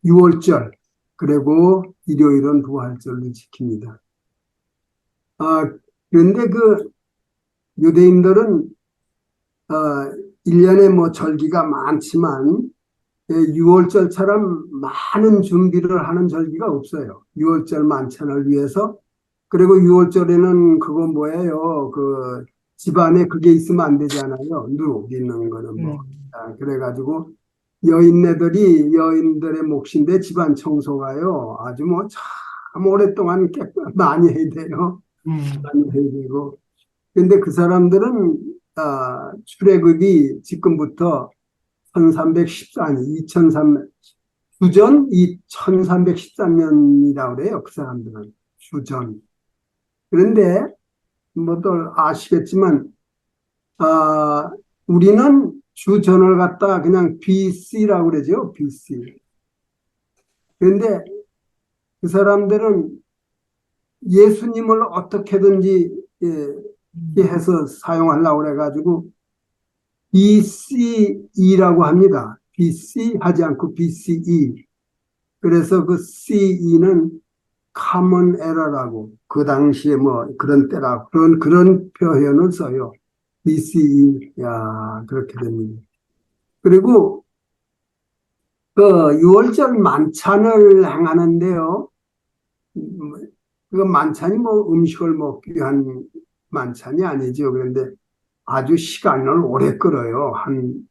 유월절, 그리고 일요일은 부활절로 지킵니다. 그런데 그 유대인들은, 1년에 뭐 절기가 많지만, 유월절처럼 많은 준비를 하는 절기가 없어요. 유월절 만찬을 위해서. 그리고 유월절에는 그거 뭐예요? 그 집안에 그게 있으면 안 되잖아요. 누룩 있는 거는 뭐. 그래가지고 여인들의 몫인데 집안 청소가요. 아주 뭐 참 오랫동안 많이 해야 돼요. 음, 많이 해야 되고. 근데 그 사람들은 출애굽이 지금부터 1314, 아니, 2003, 주전 2313년이라고 그래요. 그 사람들은. 주전. 그런데, 뭐들 아시겠지만, 아, 우리는 주전을 갖다 그냥 BC라고 그러죠. BC. 그런데 그 사람들은 예수님을 어떻게든지, 해서 사용하려고 그래가지고, BCE라고 합니다. BC 하지 않고 BCE. 그래서 그 CE는 common error라고, 그 당시에 뭐 그런 때라 그런 표현을 써요. BCE. 야, 그렇게 됩니다. 그리고 그 유월절 만찬을 행하는데요. 그 만찬이 뭐 음식을 먹기 위한 만찬이 아니죠. 그런데 아주 시간을 오래 끌어요. 한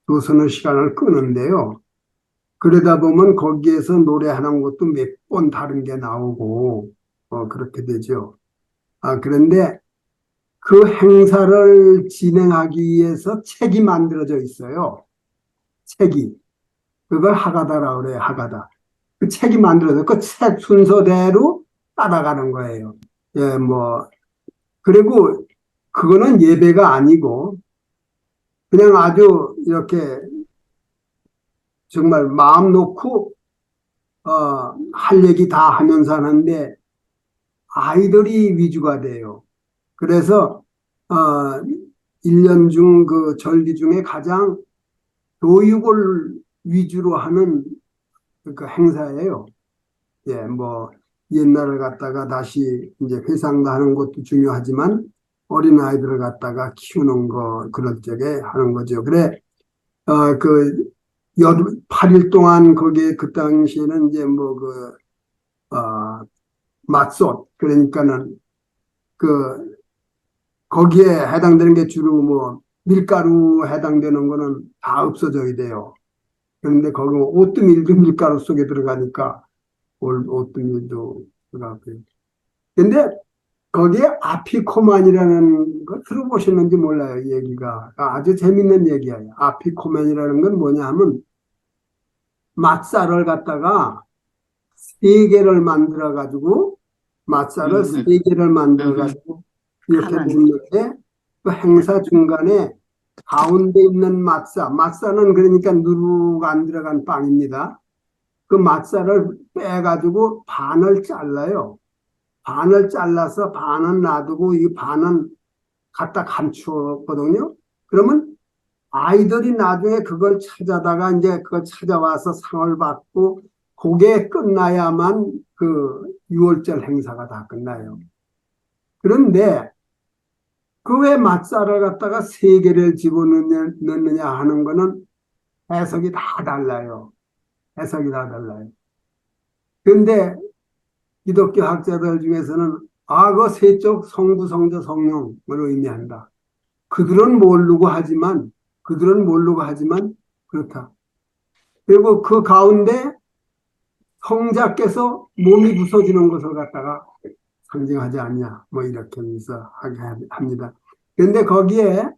두서너 시간을 끄는데요. 그러다 보면 거기에서 노래하는 것도 몇 번 다른 게 나오고, 그렇게 되죠. 그런데 그 행사를 진행하기 위해서 책이 만들어져 있어요. 책이. 그걸 하가다라고 그래요, 하가다. 그 책이 만들어져, 그 책 순서대로 따라가는 거예요. 예, 뭐. 그리고 그거는 예배가 아니고, 그냥 아주 이렇게 정말 마음 놓고, 할 얘기 다 하면서 하는데, 아이들이 위주가 돼요. 그래서, 1년 중 그 절기 중에 가장 교육을 위주로 하는 그 행사예요. 예, 뭐, 옛날을 갖다가 다시 이제 회상도 하는 것도 중요하지만, 어린아이들을 갖다가 키우는 거, 그럴 적에 하는 거죠. 그래, 그, 8일 동안 거기에 그 당시에는 이제 뭐 맛솥, 그러니까는 그 거기에 해당되는 게 주로 뭐 밀가루 해당되는 거는 다 없어져야 돼요. 그런데 거기 오트밀도 밀가루 속에 들어가니까 오트밀도 들어가고요. 근데 거기에 아피코만이라는 거 들어보셨는지 몰라요, 이 얘기가. 아주 재밌는 얘기예요. 아피코만이라는 건 뭐냐 하면 맛살을 갖다가 세 개를 만들어 가지고 맛살을 세 개를 만들어 가지고 이렇게 가만. 놓는데 그 행사 중간에 가운데 있는 맛살은 그러니까 누룩 안 들어간 빵입니다. 그 맛살을 빼가지고 반을 잘라요. 반을 잘라서 반은 놔두고 이 반은 갖다 감추었거든요. 그러면 아이들이 나중에 그걸 찾아다가 이제 그걸 찾아와서 상을 받고 그게 끝나야만 그 6월절 행사가 다 끝나요. 그런데 그 왜 맛살을 갖다가 세 개를 집어넣느냐 하는 거는 해석이 다 달라요. 해석이 다 달라요. 그런데 기독교 학자들 중에서는 그 세쪽 성부, 성자, 성령을 의미한다. 그들은 모르고 하지만 그렇다. 그리고 그 가운데 성자께서 몸이 부서지는 것을 갖다가 상징하지 않냐, 뭐 이렇게 하면서 하게 합니다. 그런데 거기에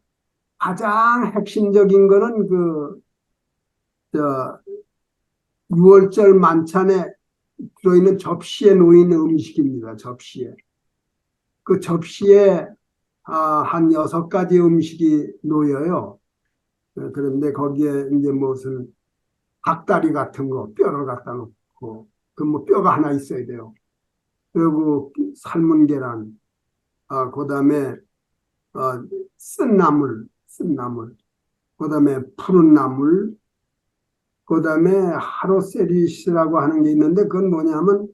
가장 핵심적인 거는 저, 6월절 만찬에 들어있는 접시에 놓인 음식입니다. 접시에. 그 접시에 한 6가지 음식이 놓여요. 그런데 거기에 이제 무슨 닭다리 같은 거, 뼈를 갖다 놓고, 그 뭐 뼈가 하나 있어야 돼요. 그리고 삶은 계란, 그 다음에 쓴 나물, 그 다음에 푸른 나물, 그다음에 하로세리스라고 하는 게 있는데 그건 뭐냐면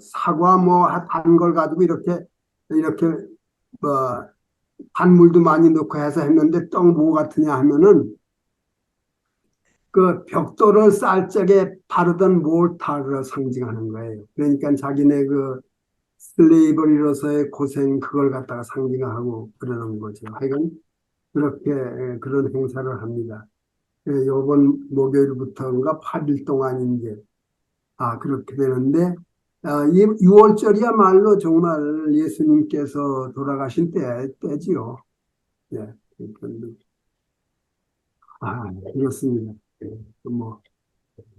사과 뭐 단 걸 가지고 이렇게 뭐 단물도 많이 넣고 해서 했는데 떡 뭐 같으냐 하면은 그 벽돌을 쌓을 적에 바르던 몰타를 상징하는 거예요. 그러니까 자기네 그 슬레이버리로서의 고생 그걸 갖다가 상징하고 그러는 거죠. 하여간 그렇게 그런 행사를 합니다. 요번 목요일부터인가 8일 동안 이제 그렇게 되는데 6월절이야말로 정말 예수님께서 돌아가신 때지요. 예, 그렇습니다. 뭐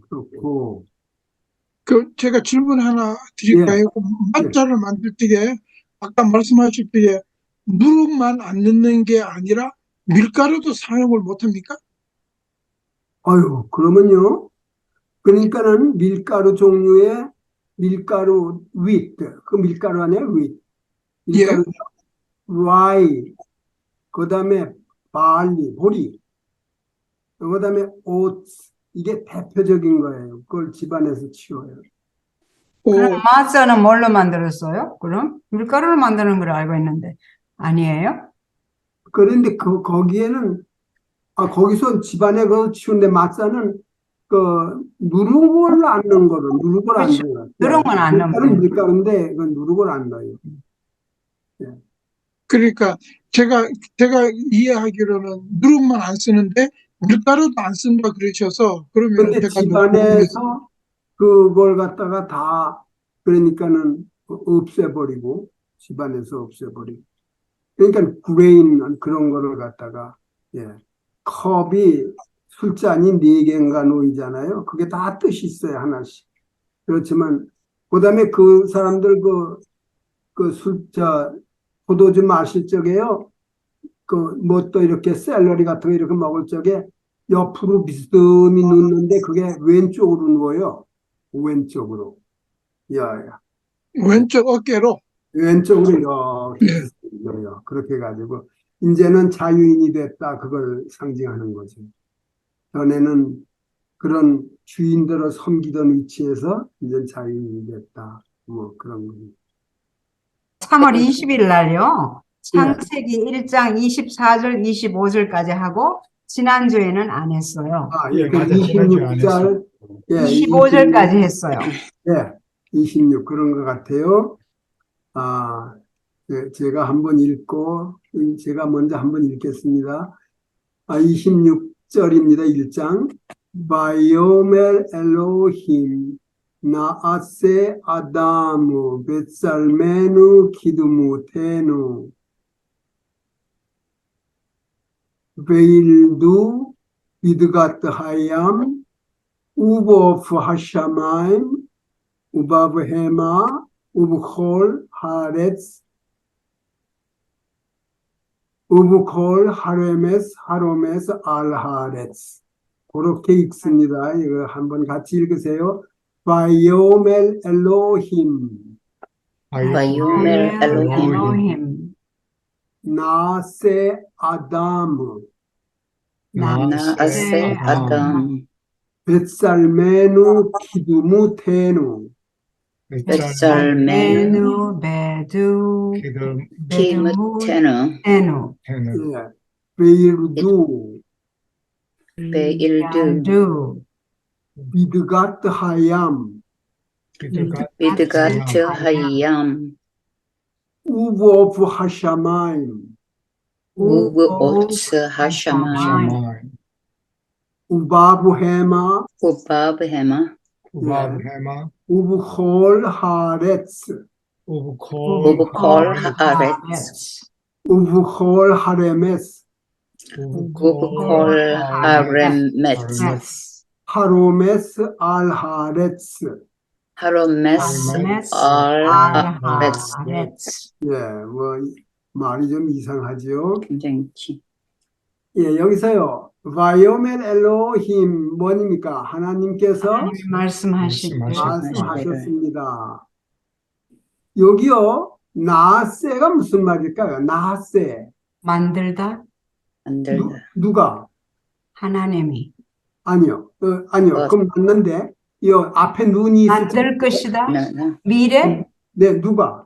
그렇고 제가 질문 하나 예, 드릴까요? 예. 맞자를 만들 때에 아까 말씀하실 때에 누룩만 안 넣는 게 아니라 밀가루도 사용을 못 합니까? 아유, 그러면요. 그러니까는 밀가루 종류의 밀가루 윗, 그 밀가루 아니에요, 윗. 예. 밀가루 라이, 그다음에 barley, 보리, 그다음에 oats, 이게 대표적인 거예요. 그걸 집안에서 치워요. 그럼 오, 마사는 뭘로 만들었어요? 그럼 밀가루로 만드는 걸 알고 있는데 아니에요? 그런데 거기에는 거기서 집안에 그 치운데 마사는 누룩을 안 넣은 거를 누룩을 안 그렇죠. 넣어요. 예. 누룩은 안 넣으면 밀가루는 돼요. 밀가루인데 그 누룩을 안 넣어요. 예. 그러니까 제가 이해하기로는 누룩만 안 쓰는데 밀가루도 안 쓴다 그러셔서 그러면 근데 제가 좀 궁금해서 집안에서 그걸 갖다가 다 그러니까는 없애버리고 집안에서 없애버리고 그러니까 그레인 그런 거를 갖다가 예. 컵이 술잔이 4개인가 놓이잖아요. 그게 다 뜻이 있어요, 하나씩. 그렇지만 그다음에 그 사람들 포도주 마실 적에요. 뭐 또 이렇게 샐러리 같은 거 이렇게 먹을 적에 옆으로 비스듬히 눕는데 그게 왼쪽으로 누워요. 왼쪽으로. 야, 왼쪽 어깨로 왼쪽으로 이렇게 예. 비스듬히 누워요. 그렇게 해가지고 이제는 자유인이 됐다. 그걸 상징하는 거죠. 전에는 그런 주인들을 섬기던 위치에서 이제 자유인이 됐다. 뭐 그런 거죠. 3월 20일 날요. 예. 창세기 1장 24절, 25절까지 하고 지난주에는 안 했어요. 예, 맞아. 지난주에 안 했어. 26절, 예, 25절까지 했어요. 예, 26 그런 것 같아요. 제가 한번 읽고 제가 먼저 한번 읽겠습니다. 26절입니다. 1장. 바이오멜 엘로힘 나아세 아다무 벳살메누 키두무테누 베일두 비드가트 하얌 우보프 하샤마임 우바브 헤마 우브콜 하레츠 우브콜 하로메스 알하레츠 그렇게 읽습니다. 이거 한번 같이 읽으세요. 바이오멜 엘로힘 바이오멜 엘로힘 나세 아담 나아세 아담 벳살메누 키두무테누 벳살메누 베누, 베두, 키무테누 베누, 예, 베일두 베일두 두, 비드가트 하얌 비드가트 하얌 우브오프 하샤마임 우브 오츠 하샤마임 우바브 헤마 우바브 헤마 우브콜 하레츠 우브콜 하레츠 우브콜 하레메스 우브콜 하레메츠 하로메스 알하레츠 하로메스 알하레츠 예, 뭐 말이 좀 이상하지요. 굉장히 예, 여기서요. 바이오멜 엘로힘 뭐입니까? 하나님께서 하나님이 말씀하실 때 말씀하셨습니다. 여기요. 나세가 무슨 말일까요? 나세. 만들다 만들다 누가? 하나님이 아니요. 아니요. 그럼 맞는데, 이 앞에 눈이 있을 만들 것이다. No, no. 미래? 네, 누가?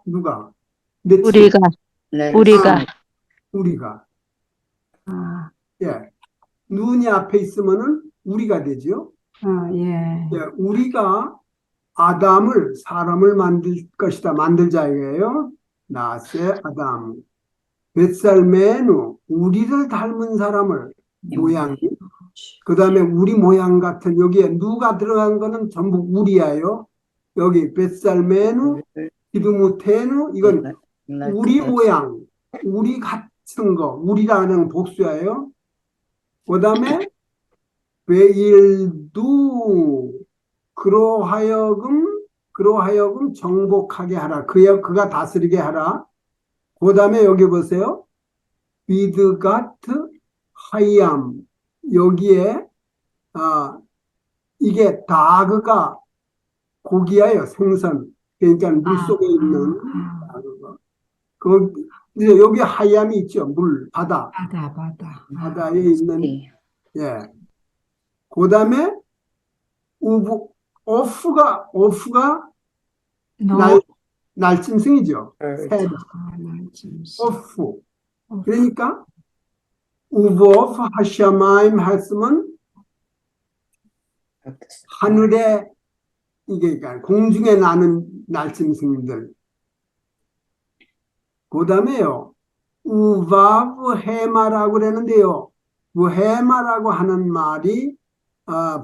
며칠? 우리가 Let 우리가 us 우리가. 아, 예. 눈이 앞에 있으면은 우리가 되죠. 예. 예, 우리가 아담을, 사람을 만들 것이다. 만들자예요. 나세 아담. 벳살메누, 우리를 닮은 사람을, 모양이. 그 다음에 우리 모양 같은, 여기에 누가 들어간 거는 전부 우리야요. 여기 벳살메누, 기드무테누, 이건 like 우리 us. 모양, 우리 같은 거, 우리라는 복수예요. 그 다음에 베일도 그로 하여금 정복하게 하라. 그가 다스리게 하라. 그 다음에 여기 보세요. 비드가트 하이암. 여기에 이게 다그가 고기예요. 생선. 그러니까 물속에 있는 다그가. 이제 여기 하이암이 있죠. 물, 바다. 바다. 바다에 있는, See. 예. 그 다음에 오프가 너, 날짐승이죠. Bird. 새, 날짐승. 오프. 그러니까 우보프 하샤마임 했으면 하늘에 이게 그러니까 공중에 나는 날짐승들. 그 다음에요. 우바브 해마라고 그러는데요. 해마라고 하는 말이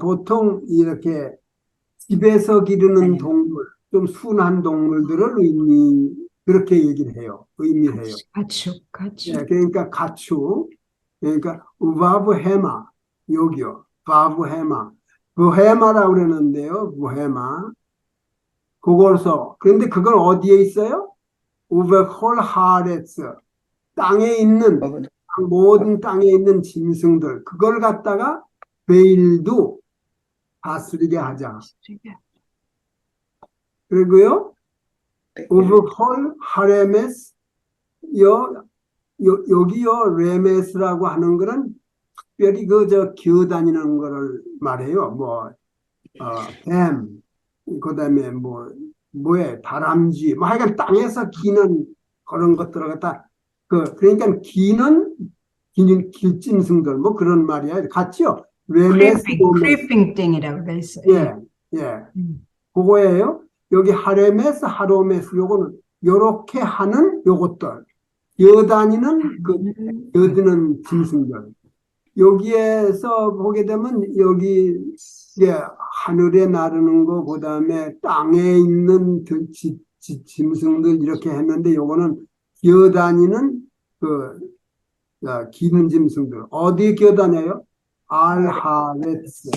보통 이렇게 집에서 기르는 동물, 좀 순한 동물들을 그렇게 얘기를 해요. 의미해요. 가축. 예, 그러니까 가축. 그러니까 우바브 해마. 여기요. 바브 해마. 부해마라고 그러는데요. 부해마. 그런데 그건 어디에 있어요? 우베콜 하레츠. 땅에 있는, 모든 땅에 있는 짐승들. 그걸 갖다가 베일도 다스리게 하자. 그리고요. 우베콜 하레메스. 여기요. 레메스라고 하는 거는 특별히 기어다니는 거를 말해요. 뱀, 그 다음에 다람쥐, 하여간 땅에서 기는 그런 것들을 갖다, 그러니까 길짐승들, 그런 말이야. 같죠? 레메스, 크리핑 땡이라고 돼 있어요. 예. 그거예요. 여기 하로메스, 요거는, 요렇게 하는 요것들. 기어다니는, 기어드는 짐승들. 여기에서 보게 되면 여기 하늘에 나르는 거, 그 다음에 땅에 있는 짐승들 이렇게 했는데 요거는 기어다니는 기는 짐승들. 어디에 기어다녀요? 알하레츠.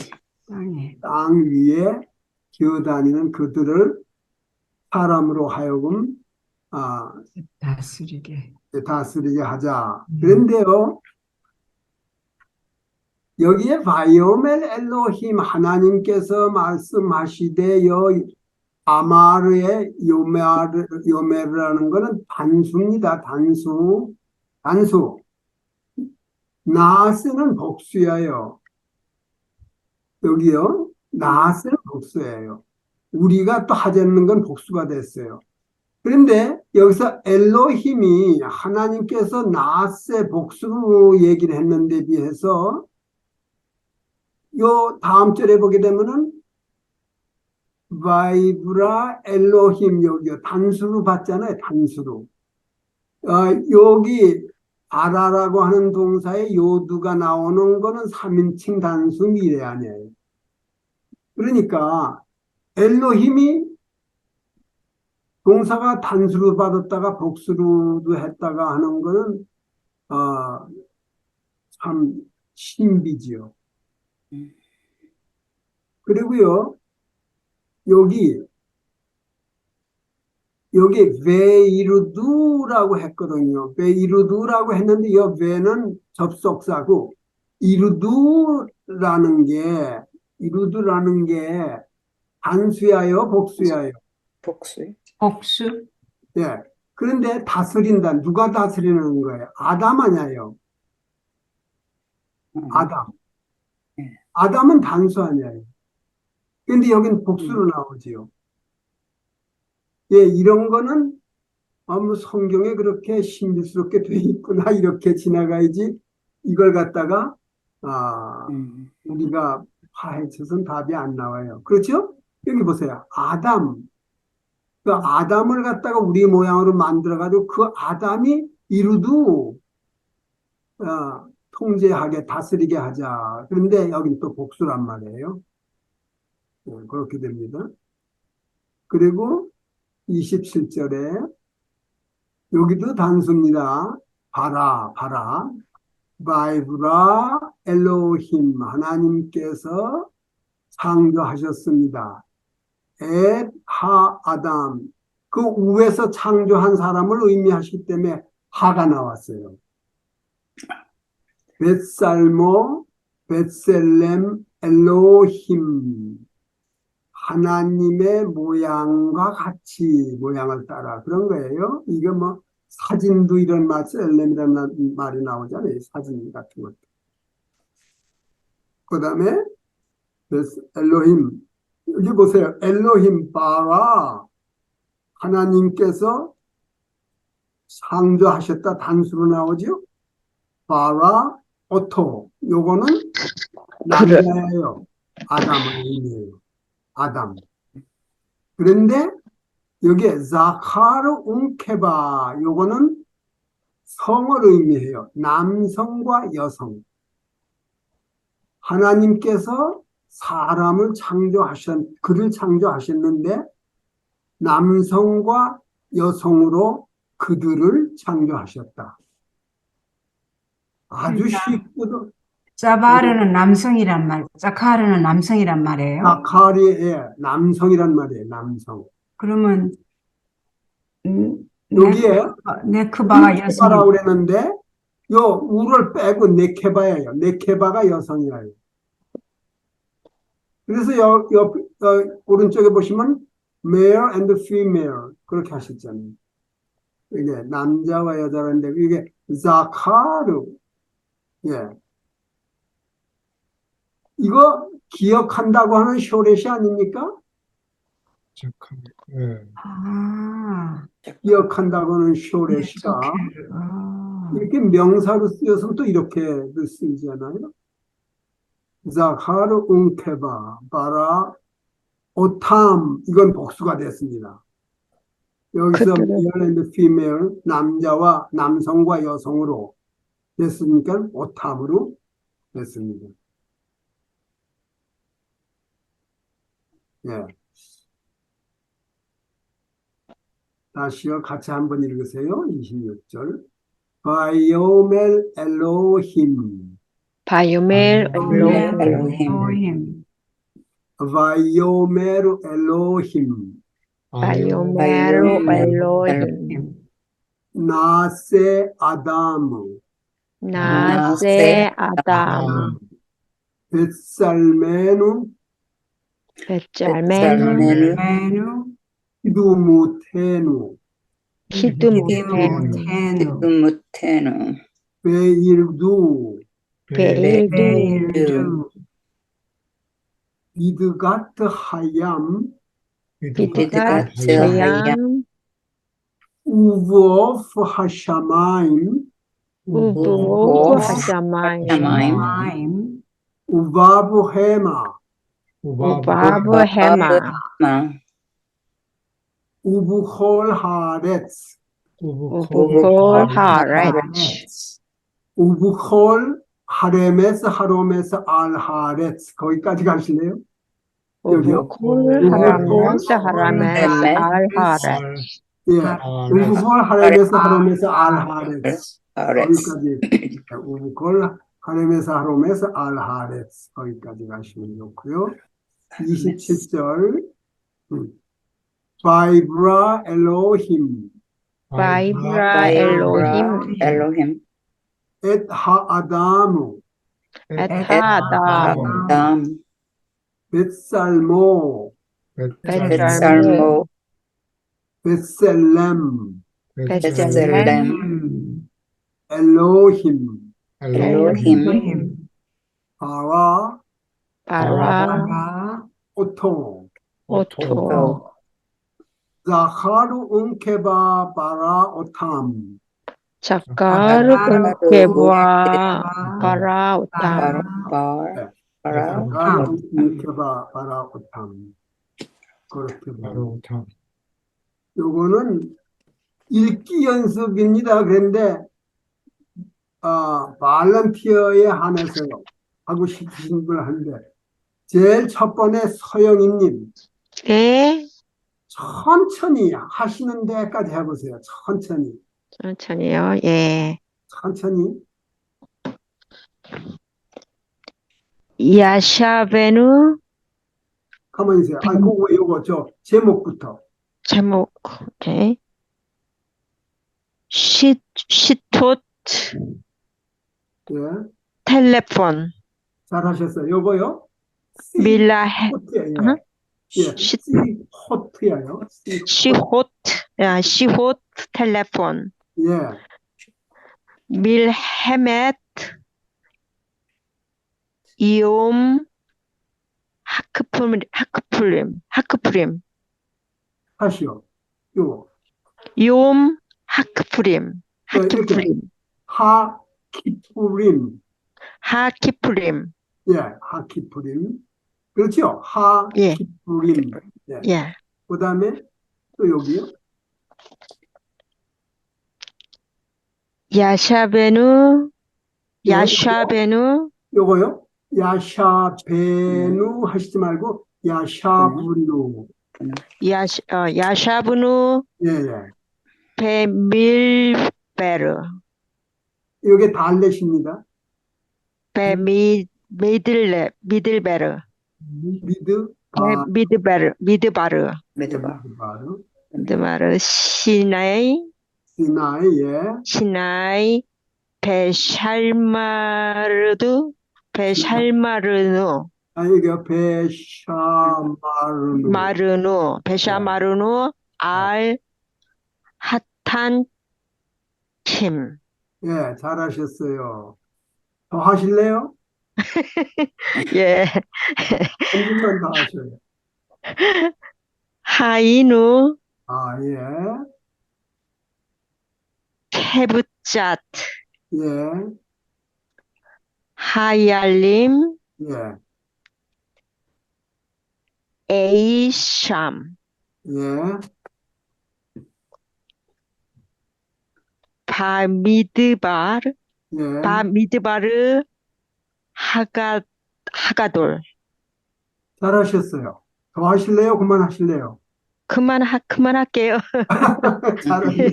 땅 위에 기어다니는 그들을 사람으로 하여금 다스리게 하자. 그런데요. 여기에 바이오멜 엘로힘 하나님께서 말씀하시되요 아마르의 요메르라는 것은 단수입니다. 단수. 나스는 복수예요. 여기요. 나스는 복수예요. 우리가 또 하지 않는 건 복수가 됐어요. 그런데 여기서 엘로힘이 하나님께서 나스의 복수로 얘기를 했는데 비해서 요 다음 절에 보게 되면은 바이브라 엘로힘 여기요. 단수로 봤잖아요. 단수로. 여기 아라라고 하는 동사에 요두가 나오는 거는 3인칭 단수 미래 아니에요. 그러니까 엘로힘이 동사가 단수로 받았다가 복수로도 했다가 하는 거는 참 신비지요. 그리고요. 여기 베이루두라고 했거든요. 베이루두라고 했는데 이 베는 접속사고 이루두라는 게 단수야요, 복수야요? 복수. 예. 그런데 다스린다. 누가 다스리는 거예요? 아담 아니에요. 아담. 아담은 단수 아니에요. 근데 여긴 복수로 나오지요. 예, 이런 거는 뭐 성경에 그렇게 신비스럽게 돼 있구나 이렇게 지나가야지 이걸 갖다가 우리가 파헤쳐서는 답이 안 나와요. 그렇죠? 여기 보세요. 아담. 그 아담을 갖다가 우리 모양으로 만들어가지고 그 아담이 이루도 통제하게 다스리게 하자. 그런데 여긴 또 복수란 말이에요. 그렇게 됩니다. 그리고 27절에 여기도 단수입니다. 봐라, 봐라. 바이브라 엘로힘 하나님께서 창조하셨습니다. 엣 하 아담 그 우에서 창조한 사람을 의미하시기 때문에 하가 나왔어요. 벳살모 벳셀렘 엘로힘 하나님의 모양과 같이 모양을 따라 그런 거예요. 이게 뭐 사진도 이런 말, 엘렘이라는 말이 나오잖아요. 사진 같은 것도. 그 다음에 엘로힘 여기 보세요. 엘로힘 바라 하나님께서 창조하셨다 단수로 나오죠. 바라 오토 요거는 남자예요. 아담의 의미예요. 아담. 그런데 여기에 자카르 웅케바 요거는 성을 의미해요. 남성과 여성. 하나님께서 사람을 그를 창조하셨는데 남성과 여성으로 그들을 창조하셨다. 아주 쉽고도 자바르는 남성이란 말, 자카르는 남성이란 말이에요. 자카리의 남성이란 말이에요. 남성. 그러면 여기에 네크바가 네케바라고 여성. 그랬는데 요 우를 빼고 네케바예요. 네케바가 여성이에요. 그래서 오른쪽에 보시면 male and female 그렇게 하셨잖아요. 이게 남자와 여자라는데 이게 자카르 예. 이거 기억한다고 하는 쇼렛이 아닙니까? 잠깐만. 예. 아, 기억한다고 하는 네, 쇼렛이가 조케르. 아, 이렇게 명사로 쓰여서 또 이렇게 쓰이잖아요. 자카르 웅케바 바라 오탐 이건 복수가 됐습니다. 여기서 그들은 male and female 남성과 여성으로 됐으니까 오탐으로 됐습니다. 예. 다시요 같이 한번 읽으세요. 26절. 바이오멜 엘로힘 바요멜 오멜 엘로힘 엘로힘, 바이오멜 엘로힘 바요멜 엘로힘 엘로힘. 나세 아담 나세 아담 벳살메누 베짤메누 메누, 히두무테누 히드모테누 디모테누, 베일두 베일두 베일두, 비드가트 하얌 비드갓 하얌 우브오프 하샤마임 우브오브 하샤마임 마임, 우바브 헤마 우바브 헤마 우브홀 하렛스 우브콜 하레츠 우브홀 하레메스 하로메스 알 하렛스 거기까지 가실래요? 여기요? 우브콜 하라메스 하라메스 알 하레츠 예, 우브홀 하레메스 하로메스 알 하렛스 거기까지 우브홀 하레메스 하로메스 알 하렛스 거기까지 가시면 좋고요. 27절 바이브라 엘로힘 바이브라 엘로힘 엣 하아다무 에타담 벳살모 베짤모 벳셀렘 베셀렘 엘로힘 엘로힘 엘로힘, 바라 바라, 바라, 오토. 오토, 자하루 은케바 바라 오탐. 자카르 바라, 은케바 바라, 바라 오탐, 네. 바라 자하루 은케바 바라 오탐. 그렇게 바로 다. 요거는 읽기 연습입니다. 그런데 발런티어에 한해서 하고 싶으신 분 한데 제일 첫 번에 서영희님 네, 천천히 하시는 데까지 해보세요. 천천히 천천히요, 예. 천천히. 야샤베누 가만히 있어요. 그거 요거 저 제목부터. 제목, 오케이. 시토트 예, 텔레폰 잘하셨어요. 요거요. 밀라헤 호트예요. 예, 시- 호트예요. 시호트 시호트 텔레폰 예, 밀헤메트 이옴 하크프림 하시오. 요거 이옴 하크프림 네, 이렇게. 하키푸림. 하키프림 예, 하키푸림. 그렇죠? 예. 하키푸림. 예. 예. 그 다음에 또 여기요. 야샤베누 예, 야샤베누 요거요. 야샤베누 하시지 말고 야샤브누. 야샤브누 예, 예. 베밀베르 요게 달렛입니다. 미들베르 미드, 미드바르 메드바 바르, 미드바르 시나이 시나이, 예. 시나이 베샬마르누 이게 베샤마르누. 베샤마르누 알 하탄 킴 예, 잘하셨어요. 더 하실래요? 예. 한 분만 더 하셔요. 하이누 예, 케브짜트 예, 하얄림 예, 에이샴 예, 바미드바르 예. 바미드바르 하가돌 잘하셨어요. 더 하실래요? 그만하실래요? 그만할게요. 잘하셨어요.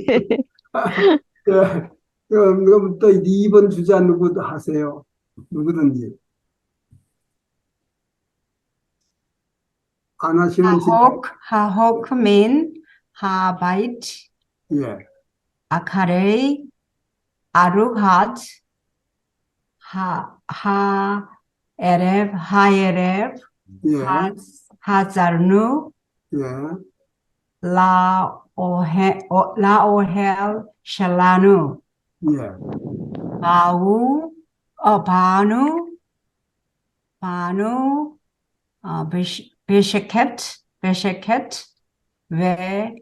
예. 그럼 또 2번 주자 누구 하세요? 누구든지. 안 하시면 하호크민, 하바이트, 예, 아카레이, 아루핫, 하에레브, 예, 하자르누, 예, 라오헬, 샬라누, 예, 바누, 베셰켓, ve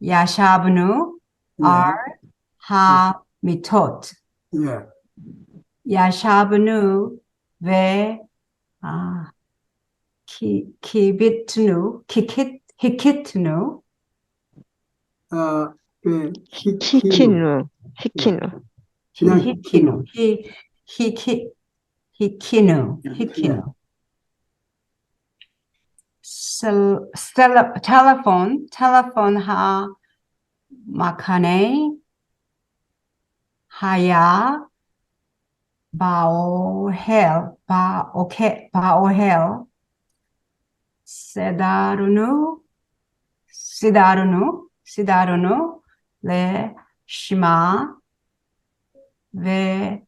야샤브누, 알, 하미토트, 예. 야샤브누, ve 히키트누, 히키누 그냥 히키누, 히키누. 텔레폰 마카네 하야 바오헬 시다르누 레 시마 베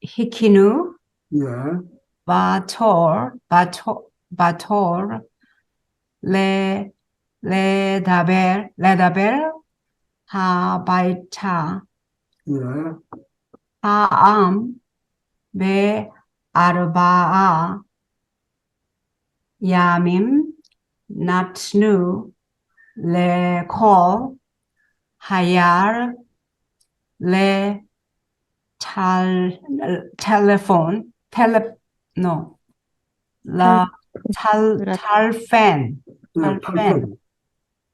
히키누 예, 바톨 레다벨 하바이타 예, 하암 베 아르바아 야밈 나트누 레콜 하얄 레 텔레폰 no 라 라- 탈펜 네, 탈펜 탈펜.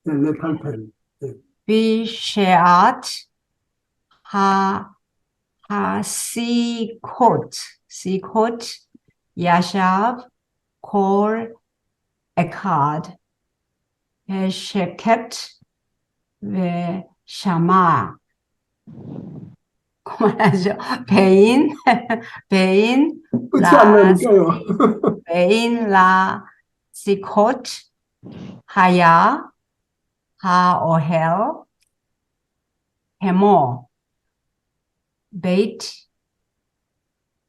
네, 네, 탈펜. 네. 비셰앗 하 시콧 야샵 콜 에카드 셰켓 샤마 그만하죠. 베인 끝이 안 나니까요. 베인 라 시콧 하야 하오헬 헤모 베이트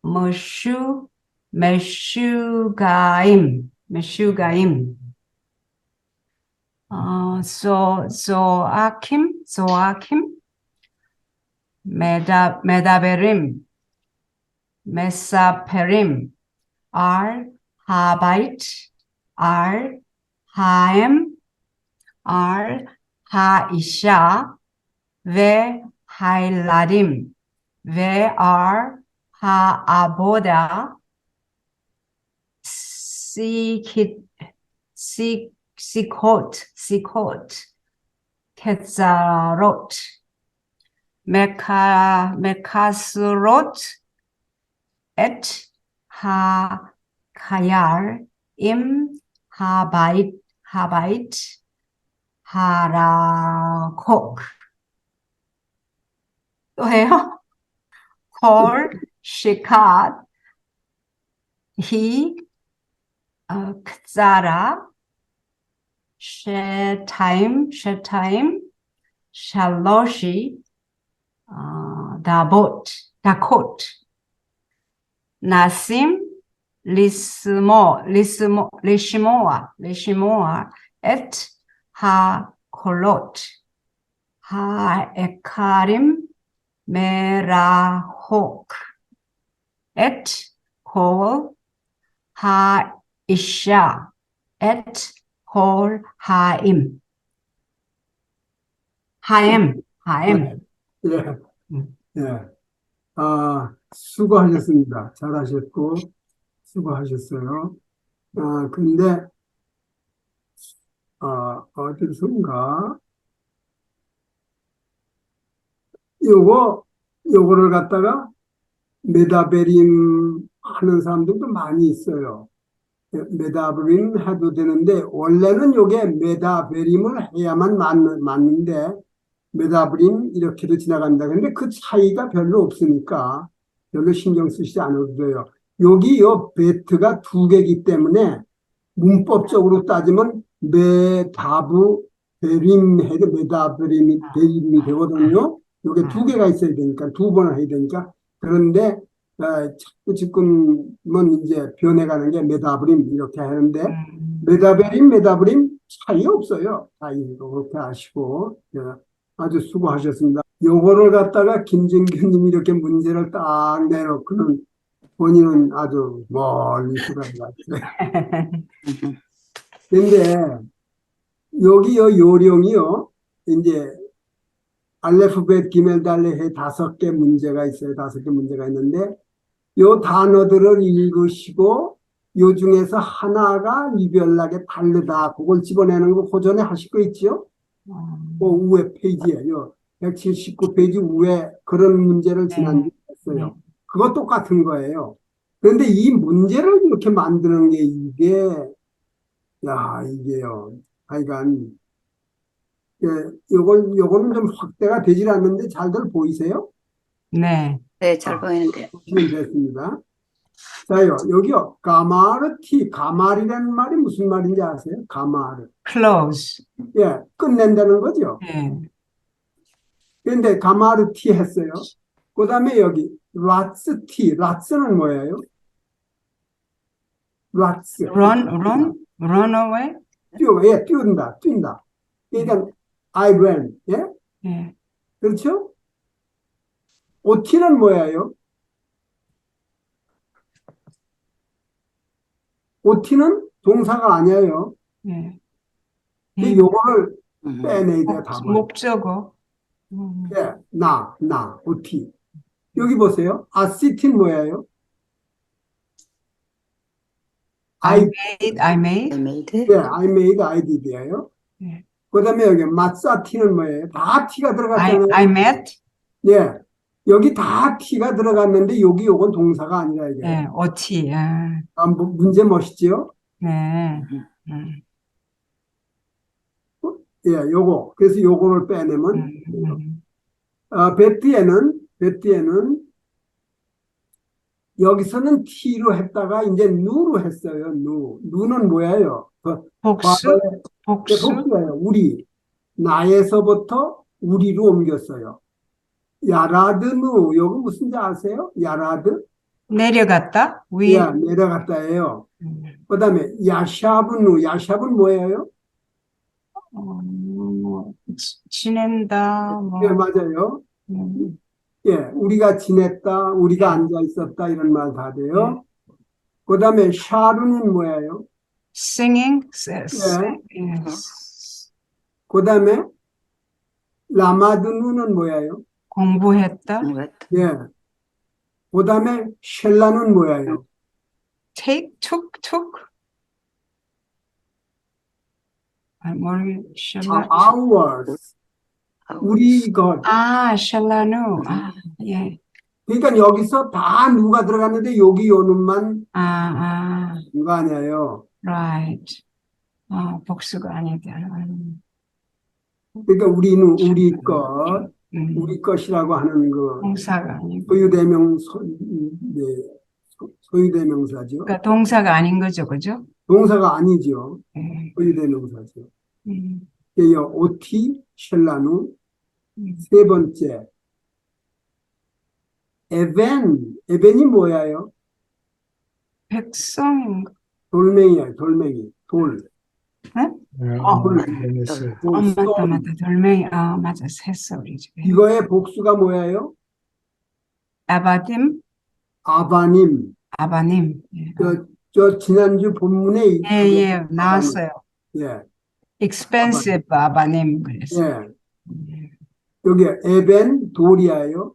머슈 메슈가임 소아킴 메다베림 메사페림 알 하바이트 알 하엠 알 하이샤 ve haylarim ve ar haaboda sikit sikot ketzarot mekasrot et ha kayar im habait harakok 또 해요? 콜, 시캇, 히, 크자라, 쉐타임, 샬롯이, 다콧, 나심, 리시모아, 엣, 하콜롯, 하에카림, 메라혹, 엣, 콜, 하이샤, 엣, 콜, 하엠. 예, 음. 예. 수고하셨습니다. 잘하셨고, 수고하셨어요. 근데, 어디선가, 요거를 갖다가 메다베림 하는 사람들도 많이 있어요. 메다베림 해도 되는데, 원래는 요게 메다베림을 해야만 맞는데, 메다브림 이렇게도 지나간다. 근데 그 차이가 별로 없으니까 별로 신경 쓰시지 않아도 돼요. 여기 요 베트가 두 개이기 때문에 문법적으로 따지면 메다브 베림 해도 메다브림이 베림이 되거든요. 요게 두 개가 있어야 되니까 두 번을 해야 되니까 그런데 자꾸 지금은 이제 변해가는 게 메다브림 이렇게 하는데 메다브림 차이 없어요. 차이 그렇게 아시고 아주 수고하셨습니다. 요거를 갖다가 김정규님이 이렇게 문제를 딱 내놓고는 본인은 아주 멀리 들어간 것 같아요. 근데 여기요 요령이요 이제 알레프벳 기멜 달레해 5개 문제가 있어요. 5개 문제가 있는데 요 단어들을 읽으시고 요 중에서 하나가 유별나게 다르다. 그걸 집어내는 거 고전에 하실 거 있죠? 그 우회 페이지에요. 179페이지 우회 그런 문제를 지난주에 했어요. 그거 똑같은 거예요. 그런데 이 문제를 이렇게 만드는 게 이게요. 하여간, 요거는 좀 확대가 되질 않는데 잘들 보이세요? 네. 네, 잘 보이는데요. 보시면 됐습니다. 자요, 여기요. 가말이라는 말이 무슨 말인지 아세요? 가마르. close. 예, 끝낸다는 거죠. 네. 근데 가마르티 했어요. 그 다음에 여기 라츠티. 라츠는 뭐예요? 라츠. run away. 뛴다. 그러니까 I ran. 예? 네. 그렇죠? 오티는 뭐예요? OT는 동사가 아니에요. 예. 근데 요거를 빼내야 돼요, 목, 답을. 목적어. 예, OT. 여기 보세요. 아시티는 뭐예요? I I, made, I made. 예, I made, I did예요. 예. 그 다음에 여기 마사티는 뭐예요? 다 T가 들어갔잖아요. I met. 예, 여기 다 T가 들어갔는데 여기 요건 동사가 아니라 이게. 예, OT. 예. 문제 멋있지요? 네. 예, 요거. 그래서 요거를 빼내면 돼요. 베티에는 여기서는 T로 했다가 이제 누로 했어요. 누는 뭐예요? 복수? 과거에 복수? 복수예요. 우리. 나에서부터 우리로 옮겼어요. 야라드누. 요거 무슨지 아세요? 야라드? 내려갔다? 위? 예, 내려갔다예요. 음. 그 다음에 야샤브누. 야샵은 뭐예요? 뭐, 지낸다, 예, 뭐, 맞아요. 음, 예, 우리가 지냈다, 우리가 앉아 있었다, 이런 말 다 돼요. 네. 그 다음에 샤르는 뭐예요? singing, 예. 그 다음에 라마드누는 뭐예요? 공부했다, 예. 그 다음에 셸라는 뭐예요? took, 모르겠, Ours. 우리 것. 샬라누, 예, 그러니까 여기서 다 누가 들어갔는데 여기 요는만 누가 아니에요. right, 복수가 아니다. 그러니까 우리는 우리 것이라고 하는 그 동사가 아니고, 네, 소유대명사죠. 그러니까 동사가 아닌 거죠, 그죠? 동사가 아니죠. 예. 소유대명사죠. 음, 이게요, 오티, 셸라누. 음. 세 번째, 에벤이 뭐예요? 백성인가? 돌멩이에요, 돌멩이. 돌. 맞다, 돌멩이, 맞아, 새소리죠. 이거의 복수가 뭐예요? 아바딤, 아바님. 예. 저 지난주 본문에 예, 나왔어요. 예, expensive 아바님, 그랬어요. 예. 여기 에벤 돌이에요.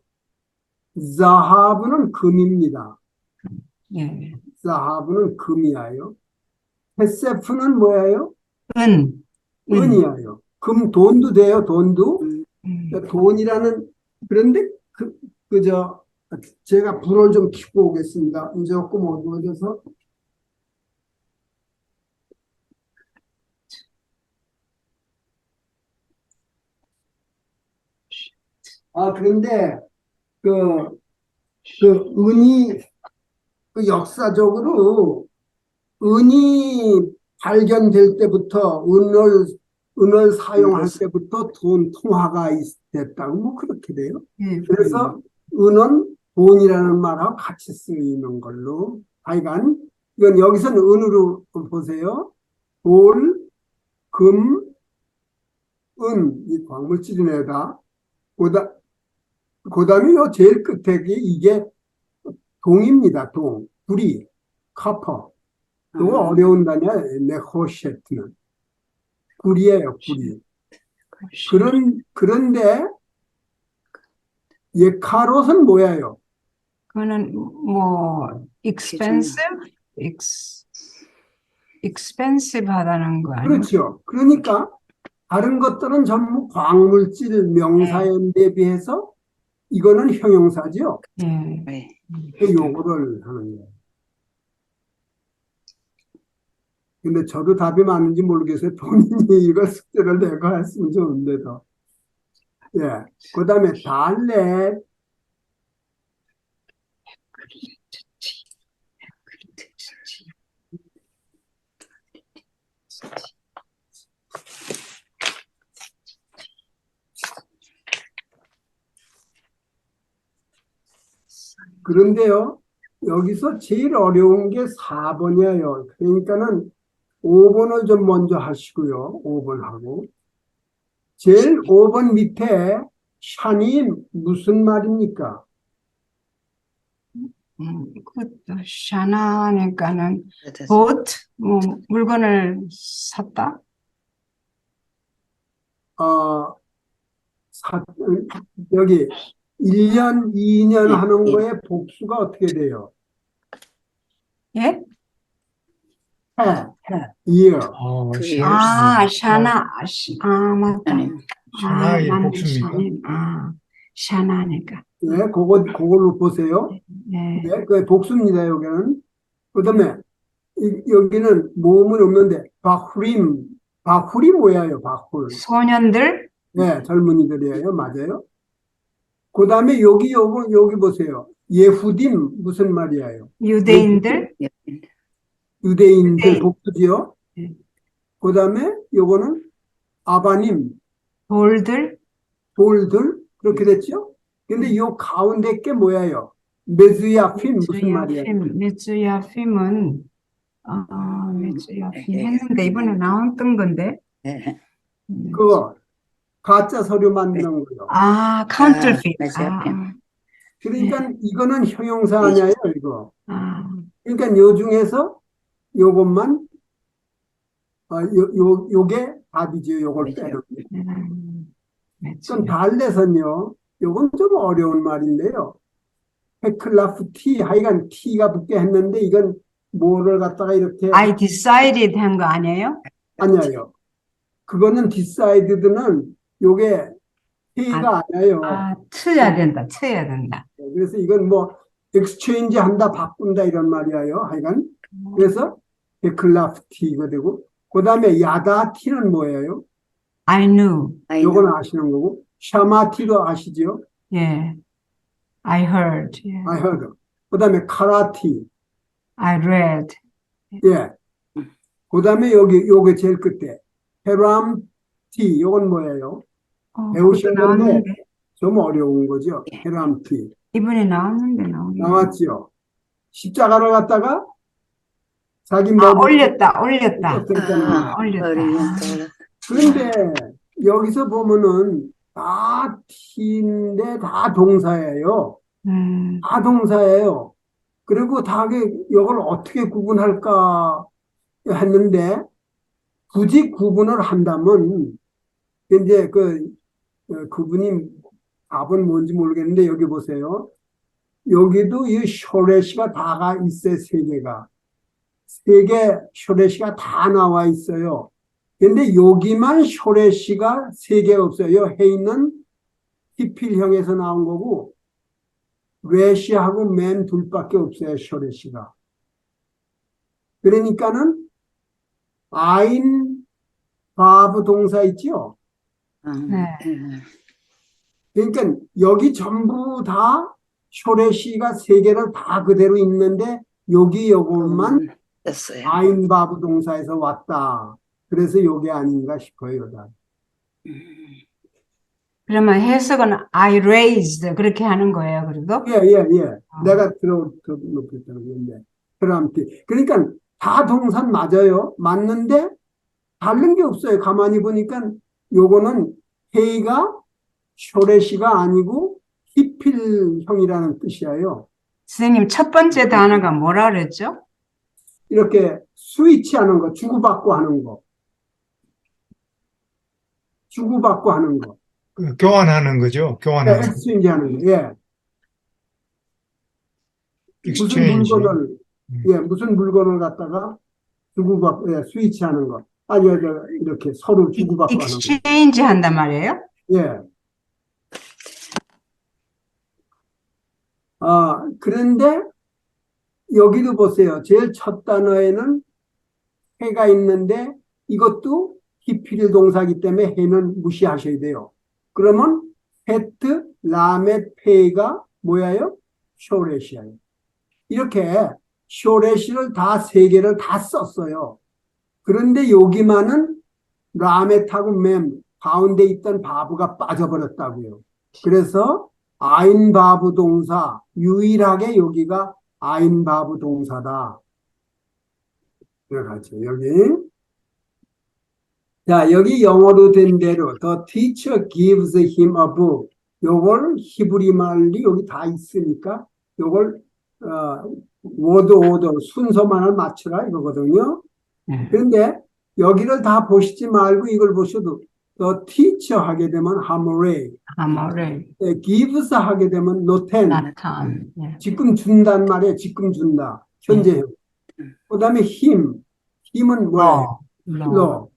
자하브는 금입니다. 예. 자하브는 금이에요. 헤세프는 뭐예요? 은이에요. 돈도 돼요, 돈도. 그러니까 돈이라는, 그런데, 제가 불을 좀 켜고 오겠습니다. 조금 어두워져서. 그런데, 은이, 역사적으로, 은이 발견될 때부터, 은을 사용할 때부터 돈 통화가 됐다고, 뭐, 그렇게 돼요. 그래서, 은은 돈이라는 말하고 같이 쓰이는 걸로. 하여간, 이건 여기서는 은으로 보세요. 돌, 금, 이 광물질이네다. 그 다음에 요 제일 끝에 이게 동입니다. 구리, 카퍼. 이거 어려운 단어야. 네호셰트는. 구리예요, 구리. 그런데, 예카롯은 뭐예요? 그거는 뭐 expensive 하다는 거 아니에요? 그렇죠. 그러니까 다른 것들은 전부 광물질 명사에 대비해서 이거는 형용사죠. 예. 요거를 하는 거예요. 근데 저도 답이 맞는지 모르겠어요. 본인이 이거 숙제를 내가 했으면 좋은데도. 예. 그 다음에 달렛. 그런데요, 여기서 제일 어려운 게 4번이에요. 그러니까는 5번을 좀 먼저 하시고요. 5번 하고. 제일 5번 밑에 샤니 무슨 말입니까? 그것도 샤나니까는 됐어. 보트, 뭐 물건을 샀다. 어, 사, 여기 1년, 2년 예, 하는 예. 거에 복수가 어떻게 돼요? 예? year. 그 샤- years. 아, 샤나, 맞다. 아니, 샤나의 맞네, 복수입니까? 샤님. 샤나니까. 예, 그걸로 보세요. 네. 예, 그 복수입니다, 여기는. 그 다음에, 여기는 모음은 없는데, 바훌이 뭐예요, 바훌? 소년들, 네, 젊은이들이에요, 맞아요. 그 다음에 여기 보세요. 예후dim, 무슨 말이에요? 유대인들, 예. 유대인들 유대인. 복수지요. 네. 그 다음에 요거는 아바님, 돌들, 돌들, 그렇게 됐죠? 근데 요 가운데 게 뭐예요? 메즈야핌, 무슨 말이에요? 메주야핌은, 메주야핌 했는데, 이번에 나왔던 건데. 예. 그거, 가짜 서류 만드는 거요. 카운터핏. 메주야핌. 그러니까 이거는 형용사 아니에요, 이거. 아, 그러니까 요 중에서 요것만, 요게 답이죠, 요걸 빼는 게. 그럼 메주야. 달래선요, 요건 좀 어려운 말인데요. 헤클라프티, 하여간 T가 붙게 했는데, 이건 뭐를 갖다가 이렇게, I decided 한 거 아니에요? 아니에요. 그거는 decided는 요게 T가 아니에요. 쳐야 된다, 쳐야 된다. 그래서 이건 뭐, exchange 한다, 바꾼다, 이런 말이에요. 하여간. 그래서 헤클라프티가 되고, 그 다음에 야다티는 뭐예요? I knew. 요건 아시는 거고, 샤마티도 아시죠? 예. I heard. 예. I heard. 그 다음에 카라티. I read. 예. 그 다음에 요게 제일 끝에. 헤람티. 요건 뭐예요? 배우신 그것도 건데, 나왔는데. 좀 어려운 거죠. 헤람티. 이번에 나왔는데. 나왔지요. 십자가를 갖다가 자기 올렸다. 올렸다. 올렸다. 그런데 여기서 보면은 다 T인데 다 동사예요. 다 동사예요. 그리고 이걸 어떻게 구분할까 했는데 굳이 구분을 한다면 이제 그분이 답은 뭔지 모르겠는데 여기 보세요. 여기도 이 쇼레시가 다가 있어요. 세 개 쇼레시가 다 나와 있어요. 근데 여기만 쇼레시가 세 개가 없어요. 헤이는 히필형에서 나온 거고 레시하고 맨 둘밖에 없어요. 쇼레시가. 그러니까는 아인 바브 동사 있죠. 네. 그러니까 여기 전부 다 쇼레시가 세 개를 다 그대로 있는데 여기 요것만 됐어요. 아인 바브 동사에서 왔다. 그래서 요게 아닌가 싶어요. 그러면 해석은 I raised 그렇게 하는 거예요. 그래도 예. 내가 높였다는 건데. 그러니까 다 동산 맞아요. 맞는데 다른 게 없어요. 가만히 보니까 요거는 헤이가 쇼레시가 아니고 히필형이라는 뜻이에요. 선생님 첫 번째 단어가 뭐라 그랬죠? 이렇게 스위치하는 거, 주고받고 하는 거. 주고받고 하는 거. 교환하는 거죠. 교환하는 거. 엑스체인지 하는 거. 예. 익스체인지. 무슨 물건을 갖다가 주고받고, 스위치하는 거. 아니요, 이렇게 서로 주고받고 하는 거. exchange 한단 말이에요? 예. 그런데 여기도 보세요. 제일 첫 단어에는 해가 있는데 이것도 히필 동사이기 때문에 해는 무시하셔야 돼요. 그러면 헤트, 라멧, 페이가 뭐예요? 쇼레시예요. 이렇게 쇼레시를 다 세 개를 다 썼어요. 그런데 여기만은 라멧하고 맴 가운데 있던 바브가 빠져버렸다고요. 그래서 아인 바브 동사 유일하게 여기가 아인 바브 동사다. 들어가죠. 여기. 자, 여기 영어로 된 대로 The teacher gives him a book. 요걸 히브리 말이 여기 다 있으니까 요걸 워드 오더 순서만을 맞추라 이거거든요. 그런데 여기를 다 보시지 말고 이걸 보셔도 the teacher 하게 되면 하모레, 아모레, gives 하게 되면 noten, 나탄, 예. 지금 준단 말이에요. 지금 준다. 현재형. 그 다음에 힘은 뭐예요? 로, law.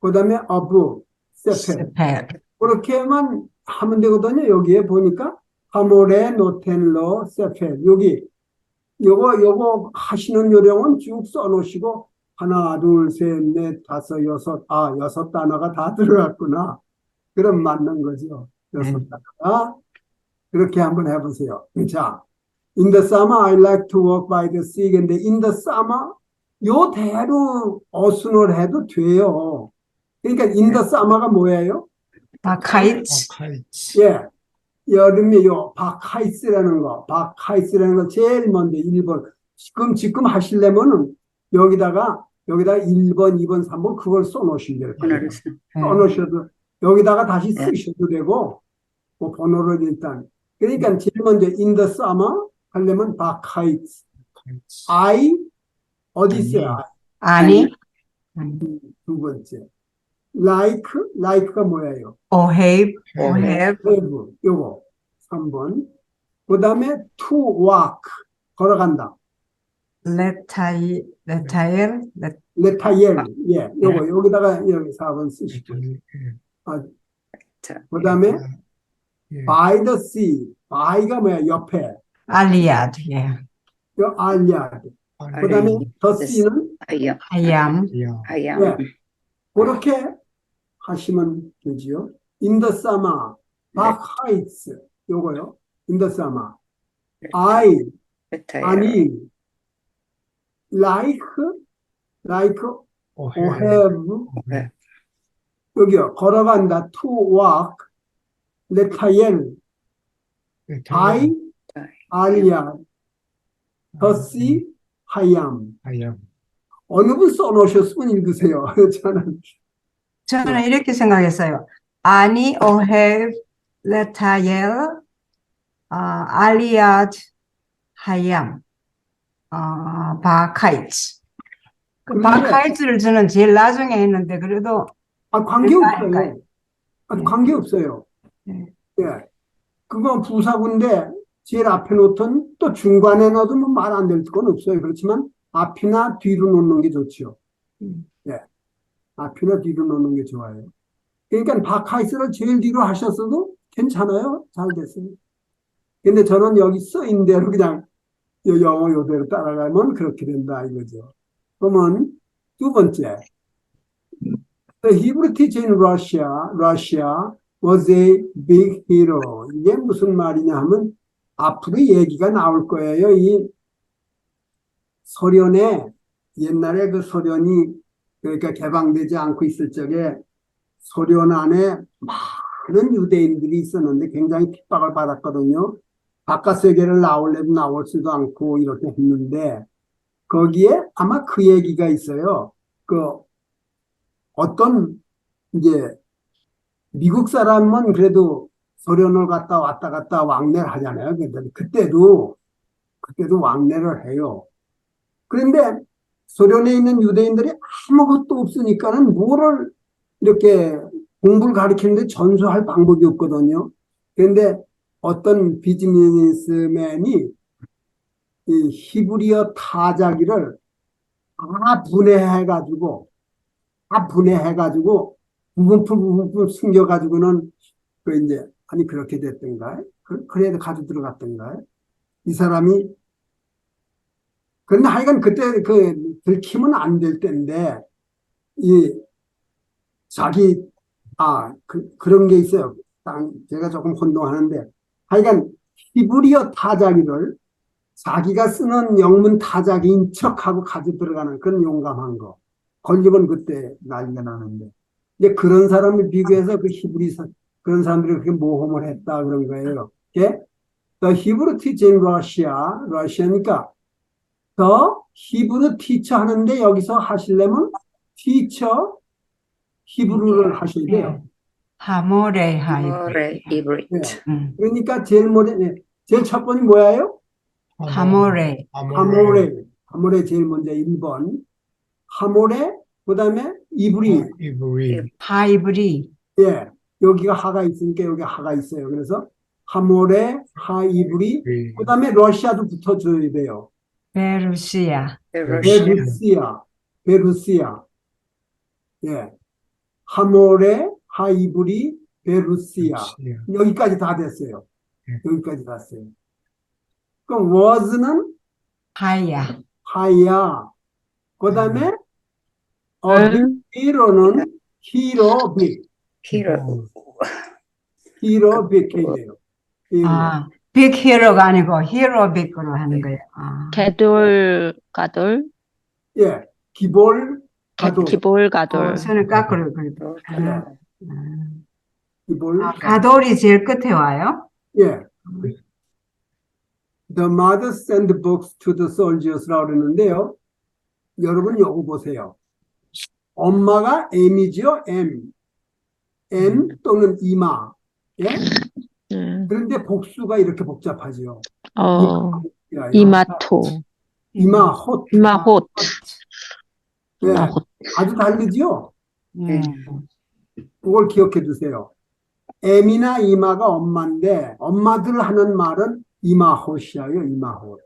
그 다음에 of, 세페. 스펠, 그렇게만 하면 되거든요. 여기에 보니까 하모레, 노텐, 로, 세페. 여기 요거 하시는 요령은 쭉 써놓으시고 하나, 둘, 셋, 넷, 다섯, 여섯. 여섯 단어가 다 들어갔구나. 그럼 맞는 거죠. 여섯 단어가. 그렇게 한번 해보세요. 자, in the summer I like to walk by the sea. 근데 in the summer 요대로 어순을 해도 돼요. 그러니까 in the summer가 뭐예요? 바카이츠, 예, 여름에 바카이스라는 거 제일 먼저 1번. 지금 하시려면은 여기다가 1번, 2번, 3번 그걸 써놓으시면 돼요. 써놓으셔도 여기다가 다시 쓰셔도 되고, 뭐 번호를 일단. 그러니까 제일 먼저 in the summer 하려면 바카이스. 어디 있어요? 아니, 두 번째. like가 뭐예요? 오헤이브, have, 요거 3번. 그 다음에 to walk, 걸어간다. 레타일, 레타엘, 예, 요거 여기다가 여기 4번 쓰시고. 그 다음에 by the sea, by가 뭐야? 옆에. 알리아드, 예. 요 알리아드. 그 다음에 the sea는 하얌, 예, 그렇게 하시면 되지요. in the summer, park heights, 요거요. in the summer. 아니, like, have, 여기요. 걸어간다, to walk, 레타엘, by, 알리아, the sea, 하얌. 어느 분 써놓으셨으면 읽으세요. 저는 이렇게 생각했어요. 아니, 오헤이브, 레타일, 알리아드, 하얌, 바카이츠. 그 그런데- 바카이츠를 저는 제일 나중에 했는데, 그래도, 관계없어요. 관계없어요. 네. 예. 그건 부사구인데, 제일 앞에 놓든 또 중간에 넣어도 말 안 될 건 없어요. 그렇지만 앞이나 뒤로 놓는 게 좋죠. 예. 앞이나 뒤로 놓는 게 좋아요. 그러니까 바카이스를 제일 뒤로 하셨어도 괜찮아요. 잘 됐어요. 근데 저는 여기 써있는 대로 그냥 영어 요대로 따라가면 그렇게 된다 이거죠. 그러면 두 번째. The Hebrew teacher in Russia was a big hero. 이게 무슨 말이냐 하면 앞으로 얘기가 나올 거예요. 이 소련에 옛날에 그 소련이 그러니까 개방되지 않고 있을 적에 소련 안에 많은 유대인들이 있었는데 굉장히 핍박을 받았거든요. 바깥 세계를 나오려도 나올 수도 않고 이렇게 했는데 거기에 아마 그 얘기가 있어요. 그 어떤 이제 미국 사람은 그래도 소련을 갔다 왔다 갔다 왕래를 하잖아요. 근데 그때도 왕래를 해요. 그런데 소련에 있는 유대인들이 아무것도 없으니까는 뭐를 이렇게 공부를 가르치는데 전수할 방법이 없거든요. 그런데 어떤 비즈니스맨이 이 히브리어 타자기를 다 분해해가지고 부분풀 숨겨가지고는 그 이제 아니 그렇게 됐던가요? 그래도 가지고 들어갔던가요? 이 사람이 그런데 하여간 그때 그 들키면 안 될 때인데 이 자기 그런 게 있어요. 제가 조금 혼동하는데 하여간 히브리어 타자기를 자기가 쓰는 영문 타자기인 척하고 가지고 들어가는 그런 용감한 거. 걸리면 그때 난리가 나는데. 근데 그런 사람을 비교해서 그 그런 사람들이 그렇게 모험을 했다 그런 거예요. 예? The Hebrew teacher in Russia니까 The Hebrew teacher 하는데 여기서 하시려면 teacher 히브리어를 하셔야 돼요. 하모레 하이브. 네. 그러니까 제일 첫 번이 뭐예요? 하모레, 하모레 제일 먼저 1번. 하모레, 그 다음에 이브리. 하이브리, 예, 여기가 하가 있으니까 여기 하가 있어요. 그래서 하모레, 하이브리, 그 다음에 러시아도 붙어줘야 돼요. 베르시아, 베루시아. 예, 하모레, 하이브리, 베루시아. 여기까지 다 됐어요. 여기까지 갔어요. 그럼 was는 하야, 하야. 그 다음에 응. hero는 히로빅. 히로빅해야 돼요. 아, 빅 히로가 아니고 히로 빅으로 하는 거예요. 아, 개돌, 가돌, 예, 기볼, 가도, 기볼, 가돌. 손을 거꾸로 그리고. 기볼, 가돌이 제일 끝에 와요. 예. The mother sent books to the soldiers라고 그러는데요. 여러분 요거 보세요. 엄마가 M이죠, M 또는 이마. 예? 그런데 복수가 이렇게 복잡하죠. 이마토, 이마톳. 이마톳, 예, 아주 다르죠? 그걸 기억해 두세요. M이나 이마가 엄마인데 엄마들 하는 말은 이마톳이에요, 이마톳.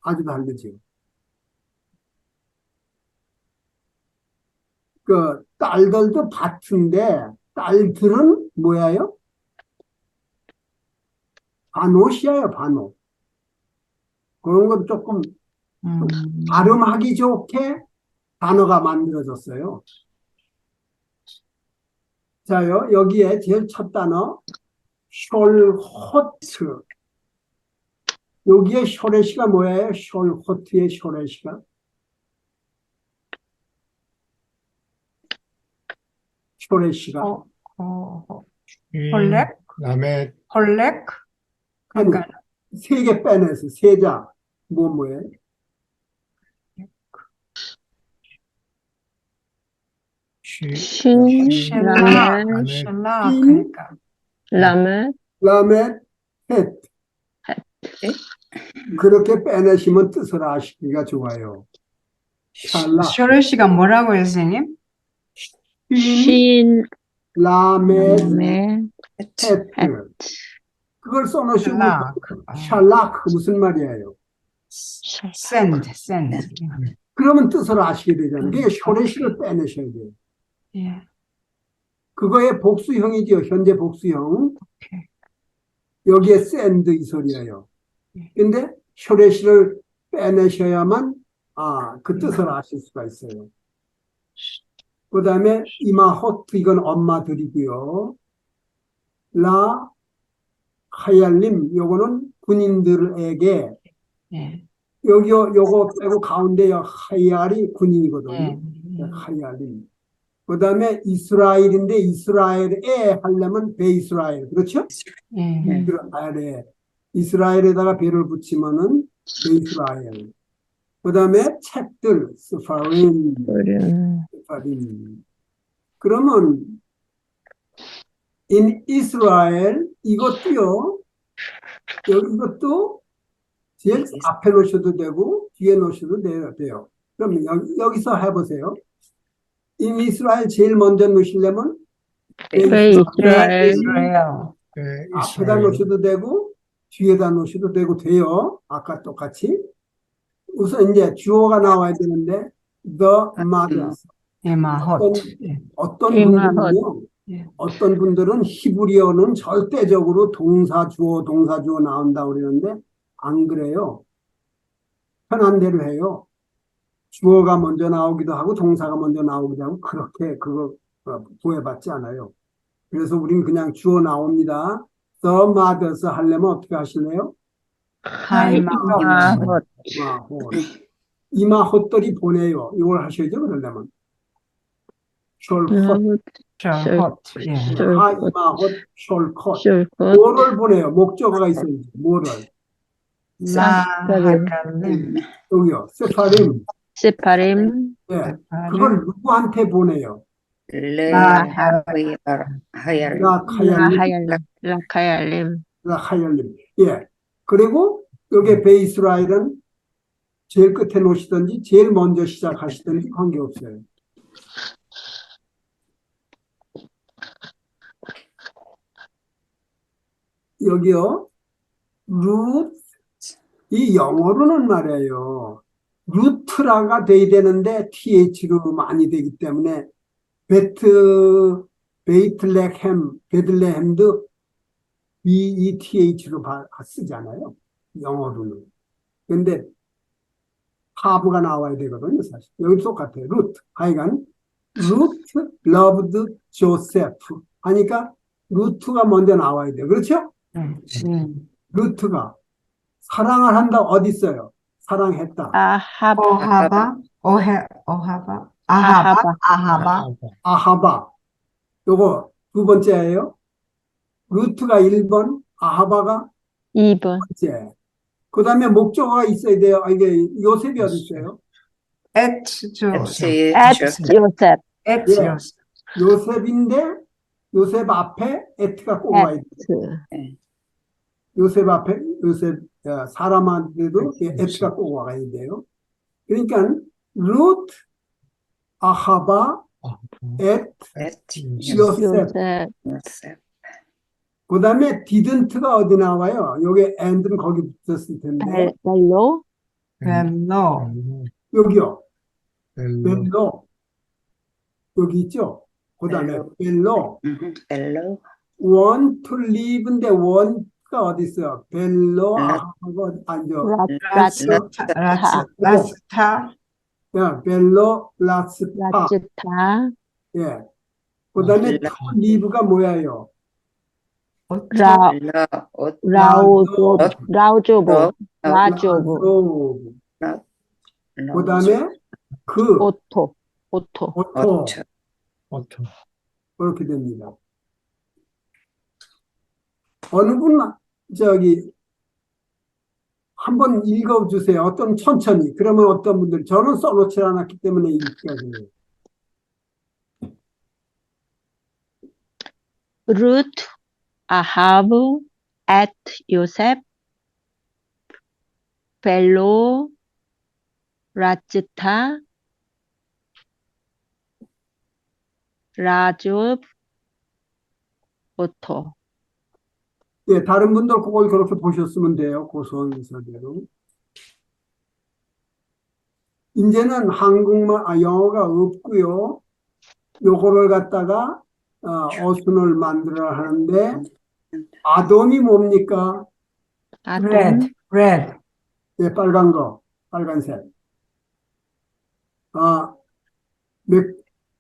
아주 다르죠. 그 딸들도 밭인데 딸들은 뭐예요? 바노시아요, 바노. 그런 건 조금 발음하기 좋게 단어가 만들어졌어요. 자요, 여기에 제일 첫 단어 숄호트. 여기에 쇼레시가 뭐예요? 숄호트의 쇼레시가 쇼레시가 홀렉? 그다음에 홀렉? 그러니까 세 개 빼내서 세자 뭐예요? 쉘라, 그러니까 라멧, 라멧 헷. 그렇게 빼내시면 뜻을 아시기가 좋아요. 샬라 쇼르시가 뭐라고 해요, 선생님? 신, 라멧 라멧, 헷. 그걸 써놓으시면 샬락, 샬락 무슨 말이에요? 샌드. 그러면 뜻을 아시게 되잖아요. 그게 쇼레시를 빼내셔야 돼요. 예. 그거의 복수형이죠. 현재 복수형. 여기에 샌드 이 소리예요. 근데 쇼레시를 빼내셔야만 그 뜻을 아실 수가 있어요. 그 다음에 이마호트 이건 엄마들이고요. 라 하얄림 요거는 군인들에게 예. 요거 빼고 가운데 하얄이 군인이거든요. 예. 하얄림. 그 다음에 이스라엘인데 이스라엘에 하려면 베이스라엘 그렇죠? 예. 이스라엘에 이스라엘에다가 배를 붙이면은 베이스라엘. 그 다음에 책들 스파림. 그러면 in Israel 이것도요. 이것도 제일 앞에 놓으셔도 되고 뒤에 놓으셔도 돼요. 그럼 여기서 해보세요. in Israel 제일 먼저 놓으시려면 이스라엘, 앞에다 놓으셔도 되고 뒤에다 놓으셔도 되고 돼요. 아까 똑같이. 우선 이제 주어가 나와야 되는데 the mothers. 어떤 분들은요. 어떤 분들은 히브리어는 절대적으로 동사 주어 나온다고 그러는데 안 그래요. 편한 대로 해요. 주어가 먼저 나오기도 하고 동사가 먼저 나오기도 하고 그렇게 그거 구애받지 않아요. 그래서 우린 그냥 주어 나옵니다. The mothers 하려면 어떻게 하실래요? 이마헛들이 보내요. 이걸 하셔야죠. 그러려면 숄헛 하이마헛 숄컷 뭐를 보내요? 목적어가 있어야지. 뭐를? 여기요. 세파림. 네. 그걸 누구한테 보내요? 라카얄림. 예. 그리고 요게 베이스라인은 제일 끝에 놓으시든지 제일 먼저 시작하시든지 관계없어요. 여기요. 루트, 이 영어로는 말이에요. 루트라가 돼야 되는데 TH로 많이 되기 때문에 베들레헴도 BETH로 쓰잖아요. 영어로는. 근데 하브가 나와야 되거든요, 사실. 여기 똑같아요. 루트. 하여간 루트 loved 조세프 하니까 루트가 먼저 나와야 돼요. 그렇죠? 루트가 사랑을 한다 어디 있어요? 사랑했다. 아합, 오하바, 아하바, 아하바. 아하바. 요거 두 번째예요. 루트가 1번, 아하바가 2번, 번째. 그 다음에 목적어가 있어야 돼요. 아, 이게 요셉이 어디 있어요? 앳 at 요셉, 앳 예. 요셉. 요셉인데 요셉 앞에 에트가 꼭 와야 돼요. at, 요셉 앞에 요셉 사람한테도 에트가 꼭 와야 돼요. 그러니까 루트 아하바 앳 요셉. 요셉, 그 다음에 didn't가 어디 나와요? 요게 and는 거기 붙었을 텐데 벨로, 벨로. 여기요. 벨로 여기 있죠. 그 다음에 벨로 want to live인데 want가 어디 있어요? 벨로 하고 앉아. 라스타. 야, 벨로 라스파. 라츠타, 예. 그 다음에 to live가 뭐예요? 라우조보, 라조보, 그 다음에 그 오토, 오토 그렇게 됩니다. 어느 분 저기 한번 읽어주세요. 어떤 천천히. 그러면 어떤 분들 저는 써놓지 않았기 때문에 읽기가 돼요. 루트, 아하브, at 요셉, 벨로, 라츠타, 라조브, 오토. 예, 다른 분들 그걸 그렇게 보셨으면 돼요. 그 순서대로. 이제는 영어가 없고요. 요거를 갖다가 어순을 만들어 하는데 아돔이 뭡니까? 아돔, red. 예, 빨간 거, 빨간색.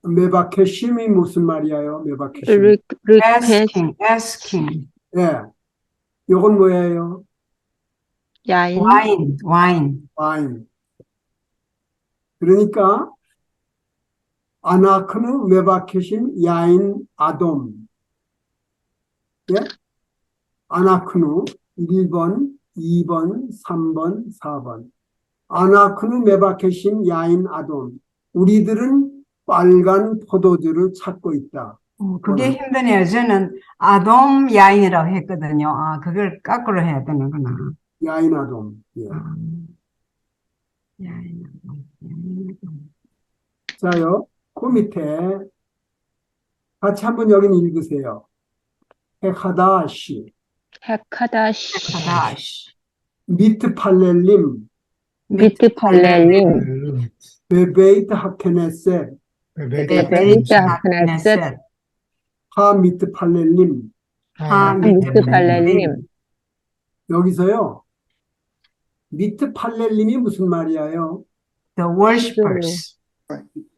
메바케심이 무슨 말이에요? 메바케심. 리퀘스트, asking. 예, 요건 뭐예요? 야인, wine. 와인. 그러니까 아나크는 메바케심 야인 아돔. 예? 아나크누 1번, 2번, 3번, 4번. 아나크누 메바케심 야인 아돔. 우리들은 빨간 포도주를 찾고 있다. 그게 힘드네요. 저는 아돔 야인이라고 했거든요. 아, 그걸 거꾸로 해야 되는구나. 야인 아돔. 예. 야인 아돔. 자요, 그 밑에 같이 한번 여긴 읽으세요. 헤카다시, 헤카다시, 하다시. 미트팔렐림, 미트팔렐림, 베베이트 하케네셋, 베베이트 하크네셋, 하 미트팔렐림. 미트팔렐림, 여기서요, 미트팔렐림이 무슨 말이에요? The worshippers.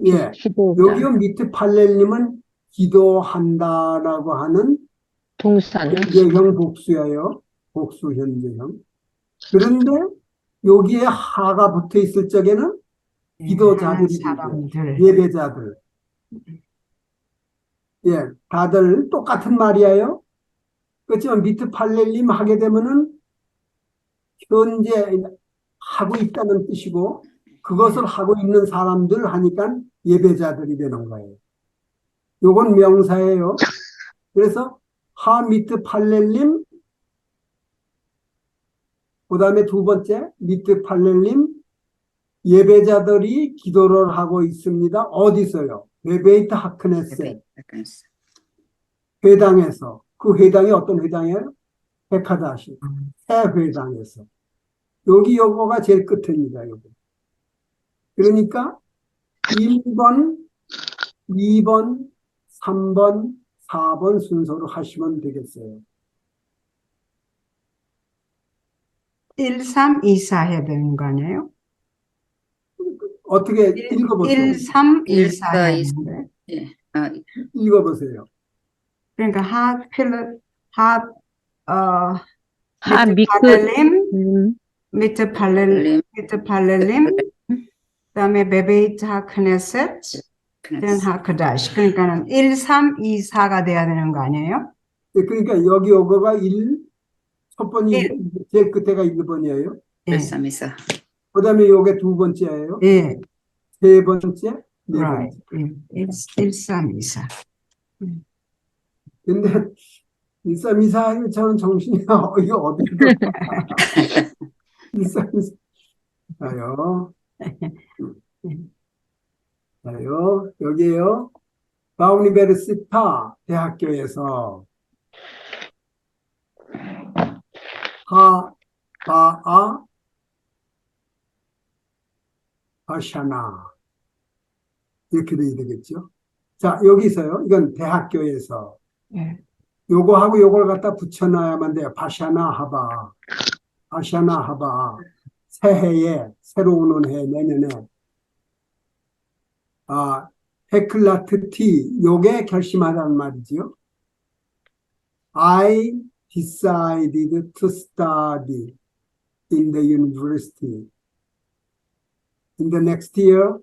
예, 기도자, 여기요 미트팔렐림은 기도한다라고 하는 동산, 현재형 복수예요. 복수 현재형. 그런데 여기에 하가 붙어 있을 적에는 기도자들이 사람들. 예배자들. 예, 다들 똑같은 말이에요. 그렇지만 미트팔렐림 하게 되면은 현재 하고 있다는 뜻이고 그것을 하고 있는 사람들 하니까 예배자들이 되는 거예요. 요건 명사예요. 그래서 하 미트팔렐림 그 다음에 두 번째, 미트팔렐림, 예배자들이 기도를 하고 있습니다. 어디서요? 베베이트 하크네스, 회당에서. 그 회당이 어떤 회당이에요? 백하다시, 새 회당에서. 여기 요거가 제일 끝입니다, 요거. 그러니까 1번, 2번, 3번, 4번 순서로 하시면 되겠어요. 1, 3, 2, 4 해야 되는 거 아니에요? 어떻게 1, 읽어보세요? 3, 2, 4 1, 4, 해야 2, 되는데. 예. 아, 읽어보세요. 그러니까 하, 어, 하, 미트팔렐림, 미크, 미트팔렐림, 그다음에 베베이트 하크네셋, then 하크다시. 그러니까는 1, 3, 2, 4가 돼야 되는 거 아니에요? 예, 그러니까 여기 요거가 첫 번이 일. 제일 끝에가 1번이에요. 예, 1, 3, 2, 4. 그 다음에 요게 두 번째예요. 예, 세 번째, 네 right. 번째. 예, 1, 3, 2, 4. 근데 1324 하면 저는 정신이 이게 어디로 1324. 자요. 자요. 여기에요. 바우니베르시타 대학교에서 바아 바샤나 이렇게 돼야 되겠죠. 자, 여기서요. 이건 대학교에서 예. 요거하고 요걸 갖다 붙여놔야만 돼요. 바샤나 하바. 바샤나 하바. 새해에, 새로 오는 해, 내년에. 헤클라트 티, 요게 결심하라는 말이지요. I decided to study in the university. In the next year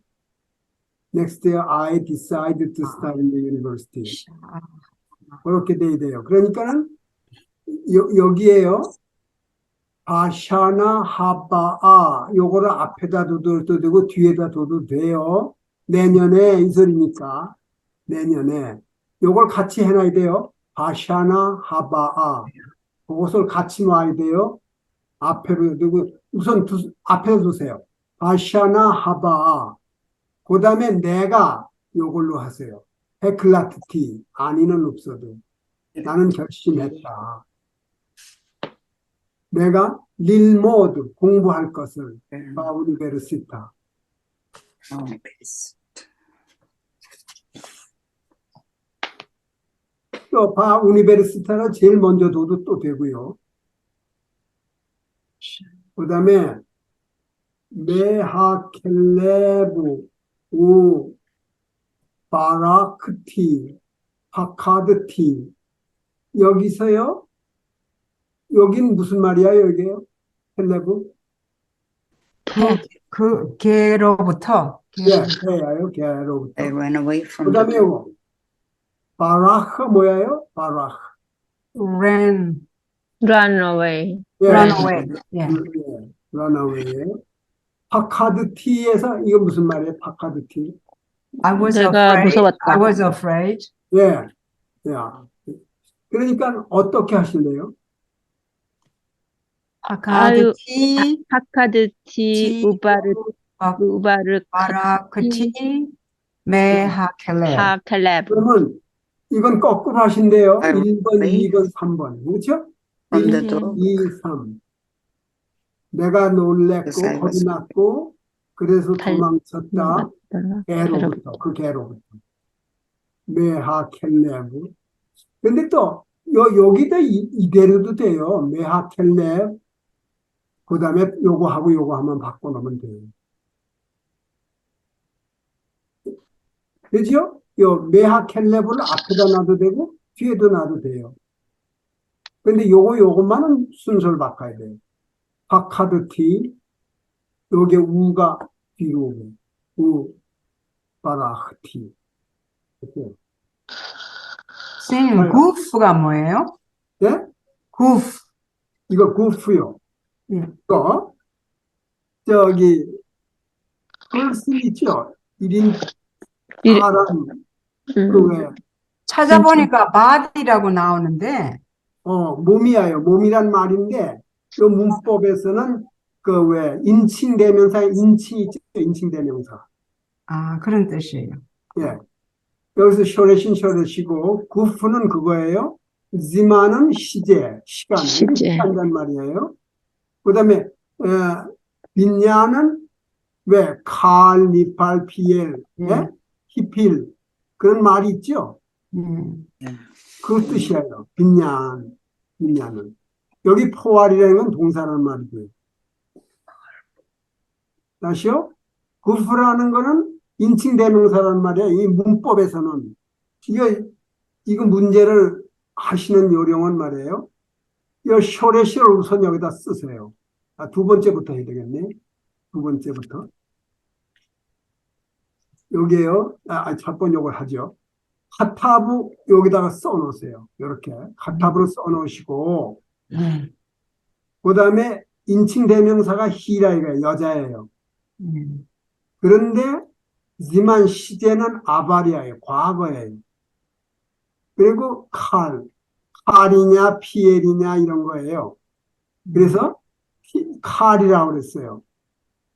I decided to study in the university. 그렇게 돼야 돼요. 그러니까는 여기에요. 바샤나 하바아 요거를 앞에다 둬도 되고 뒤에다 둬도 돼요. 내년에 이 소리니까 내년에 요걸 같이 해놔야 돼요. 바샤나 하바아 그것을 같이 놔야 돼요. 앞에로 두고 우선 앞에 두세요. 바샤나 하바아 그 다음에 내가 요걸로 하세요. 헤클라트티 아니는 없어도 나는 결심했다. 내가 릴모드 공부할 것을 바우니베르시타 또 바우니베르시타를 제일 먼저 둬도 또 되고요. 그 다음에 메하켈레브 우 바라크티 파카드티 여기서요. 여긴 무슨 말이야 여기요? 켈레브? 걔로부터. 예, 개야요, 개로부터. I ran away 그 from 다음에 the 요거 바라크 뭐예요? 바라크. ran, run away. 예, run away. 예. run away. 파카드티에서 이거 무슨 말이에요? 파카드티. I was 내가 afraid. 무서웠다. I was afraid. 예, 야. 그러니까 어떻게 하실래요? 아카드티, 하카드티, 우바르, 바라크티, 메하켈레. 하켈렙. 그러면 이건 거꾸로 하신대요. I 1번, wait. 2번, 3번. 그렇죠? from 1, the door. 2, 3. 내가 놀랬고 Yes, I 겁이 was- 났고 그래서 달- 도망쳤다. 개로부터 그 개로부터. 메하켈레브. 근데 또 여기다 이대로도 돼요. 메하켈레브. 그 다음에 요거하고 요거 하면 바꿔놓으면 돼요. 그죠? 요 메하켈레브를 앞에다 놔도 되고 뒤에도 놔도 돼요. 근데 요것만은 순서를 바꿔야 돼요. 바카드티 요게 우가 뒤로 오고 우 바라흐티 이렇게. 선생님, 구프가 뭐예요? 예? 구프. 이거 구프요. 예. 이거 저기 펄슨 있죠? 1인 일- 사람 그왜 찾아보니까 body라고 나오는데, 몸이야요. 몸이란 말인데 이 문법에서는 그 왜 인칭대명사 인칭 있죠? 인칭대명사. 아, 그런 뜻이에요. 예. 여기서 셔렛인 셔렛이고 구프는 그거예요. 지만은 시제, 시간. 이게 시제. 시간이란 말이에요. 그다음에 빈야는 왜 칼, 니팔, 피엘, 예? 히필 그런 말이 있죠. 그 뜻이에요. 빈야는. 여기 포알이라는 건 동사라는 말이고요. 다시요. 구프라는 거는 인칭대명사란 말이에요. 이 문법에서는 이거 문제를 하시는 요령은 말이에요. 이 쇼레시를 우선 여기다 쓰세요. 두 번째부터 해야 되겠네. 두 번째부터. 여기에요. 첫 번 요걸 하죠. 카타브 여기다가 써놓으세요. 이렇게 카타브로 써놓으시고 그 다음에 인칭대명사가 히라 이거예요. 여자예요. 그런데 지만 시제는 아바리아예요. 과거예요. 그리고 칼이냐 피엘이냐 이런 거예요. 그래서 칼이라고 그랬어요.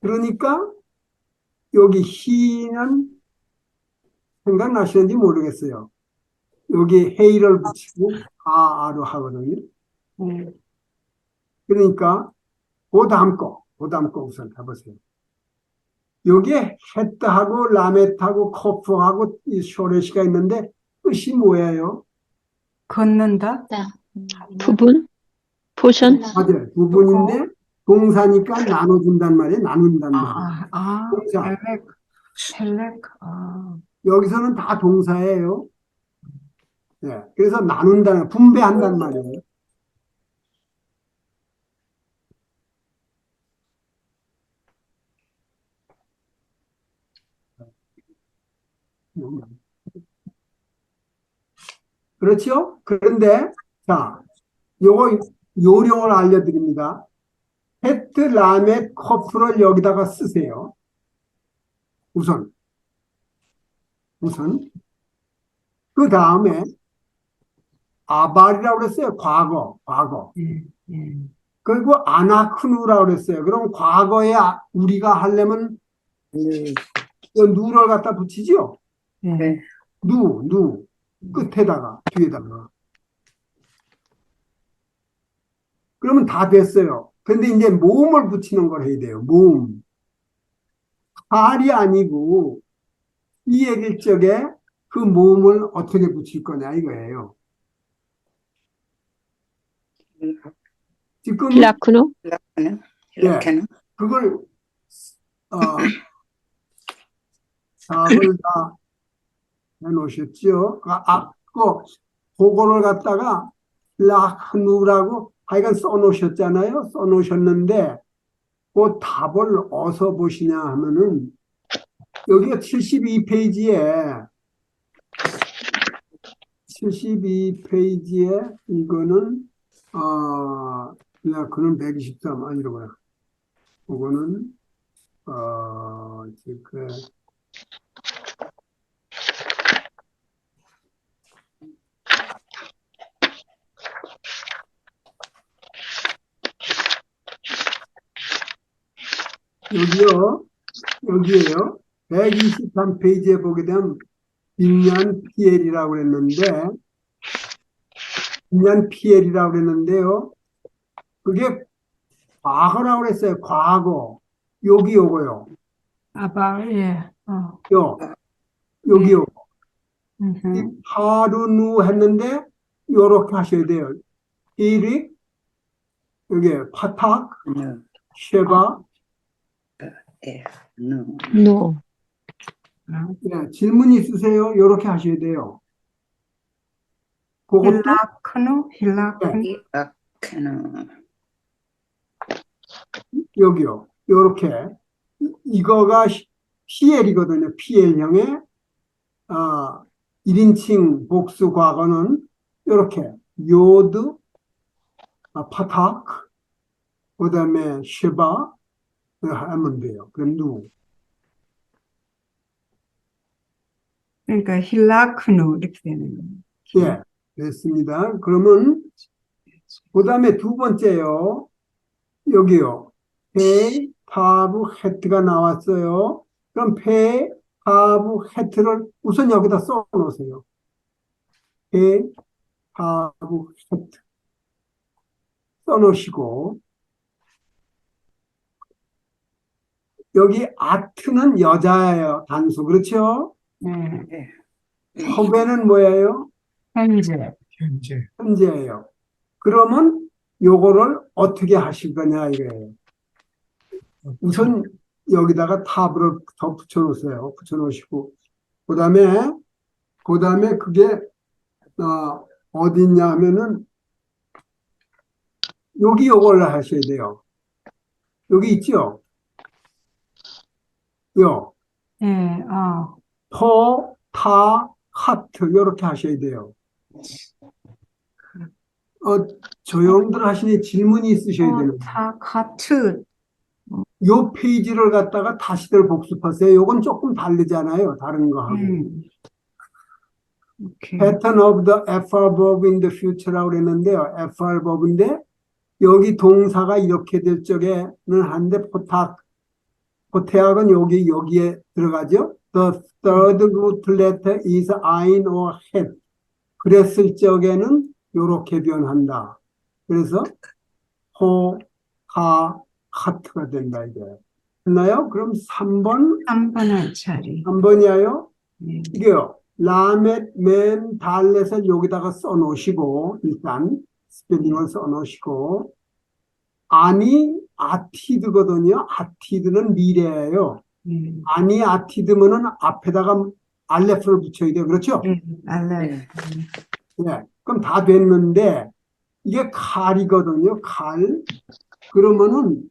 그러니까 여기 히는 생각나시는지 모르겠어요. 여기 헤이를 붙이고 아로 하거든요. 그러니까 그 다음 거 우선 해보세요. 여기에 헤트하고 라메트하고 코프하고 이 쇼레시가 있는데 뜻이 뭐예요? 걷는다? 부분? 포션? 맞아요. 부분인데 동사니까 나눠준단 말이에요. 나눈단 말이에요. 동사. 헬렉. 여기서는 다 동사예요. 예. 그래서 나눈다는, 분배한단 말이에요. 그렇죠? 그런데, 자, 요거 요령을 알려드립니다. 헤트, 라멧, 커프를 여기다가 쓰세요. 우선. 그 다음에, 아발이라고 그랬어요. 과거. 그리고 아나크누라고 그랬어요. 그럼 과거에 우리가 하려면 누를 갖다 붙이죠? 누. 끝에다가, 뒤에다가. 그러면 다 됐어요. 근데 이제 모음을 붙이는 걸 해야 돼요. 모음. 할이 아니고, 이 얘기일 적에 그 모음을 어떻게 붙일 거냐 이거예요. 지금, 히라쿠노? 그걸, 답을 다 해놓으셨죠? 그거를 갖다가 라크누라고 하여간 써놓으셨잖아요. 써놓으셨는데 그 답을 어디서 보시냐 하면은 여기가 72페이지에 이거는 그는 123 아니로구나. 그거는 그 여기에요. 123페이지에 보게 되면 빈년 PL이라고 그랬는데요. 그게 과거라고 그랬어요. 과거. 요거요. 아발, 여기 요거. 하루누 했는데 요렇게 하셔야 돼요. 이릭, 여기 파탁, 쉐바. 노. 네, 질문 있으세요? 요렇게 하셔야 돼요. 그것도 힐라크누. 여기요. 요렇게. 이거가 PL이거든요. PL형의 1인칭 복수 과거는 요렇게 요드, 파탁, 그 다음에 쉐바 하면 돼요. 그럼 누. 그러니까 힐라크누 이렇게 되는 거예요. 예, 됐습니다. 그러면 그 다음에 두 번째요. 여기요. pay, have, had가 나왔어요. 그럼 pay, have, had를 우선 여기다 써 놓으세요. pay, have, had 써 놓으시고, 여기 at는 여자예요. 단수. 그렇죠? 네. 허브는 뭐예요? 현재. 현재. 현재예요. 그러면 요거를 어떻게 하실 거냐 이거예요. 우선 여기다가 탑을 더 붙여놓으세요. 붙여놓으시고 그다음에 그게 어디 있냐 하면은 여기 요걸 하셔야 돼요. 여기 있죠? 요 네, 포, 타, 하트 이렇게 하셔야 돼요. 조용들 하시니 질문이 있으셔야 되는데 카트. 요 페이지를 갖다가 다시들 복습하세요. 요건 조금 다르잖아요. 다른 거하고. 오케이. Pattern of the FR verb in the future라고 그랬는데요. FR verb인데 여기 동사가 이렇게 될 적에는 한데 포태학은 여기에 들어가죠. The third root letter is ein or het. 그랬을 적에는 요렇게 변한다. 그래서 호, 하, 하트가 된다 이거예요. 됐나요? 그럼 3번, 3번을 차리. 3번이에요. 네. 이게요. 라멧, 맨, 달렛을 여기다가 써놓으시고, 일단, 스펠링을 써놓으시고, 아니, 아티드거든요. 아티드는 미래예요. 아니, 아티드면은 앞에다가 알레프를 붙여야 돼요. 그렇죠? 알레. 네. 그럼 다 됐는데, 이게 칼이거든요. 칼. 그러면은,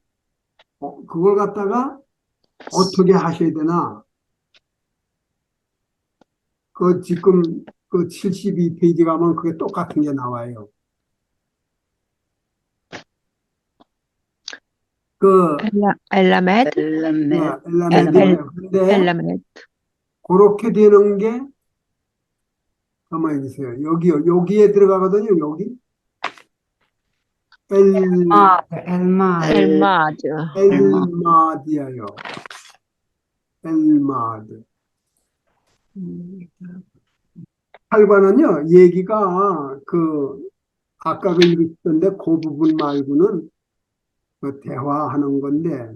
그걸 갖다가 어떻게 하셔야 되나? 지금 72페이지 가면 그게 똑같은 게 나와요. 엘라메드, 엘라메드예요. 근데 엘라메드. 그렇게 되는 게 가만히 계세요. 여기에 들어가거든요. 여기 엘마드. 엘마드예요. 엘마드. 8관은요, 얘기가 아까 읽었던데 그 부분 말고는 대화하는 건데,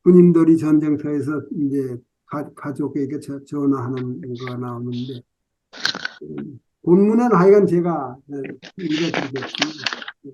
군인들이 전쟁터에서 이제 가족에게 전화하는 거가 나오는데, 본문은 하여간 제가 읽어드리겠습니다.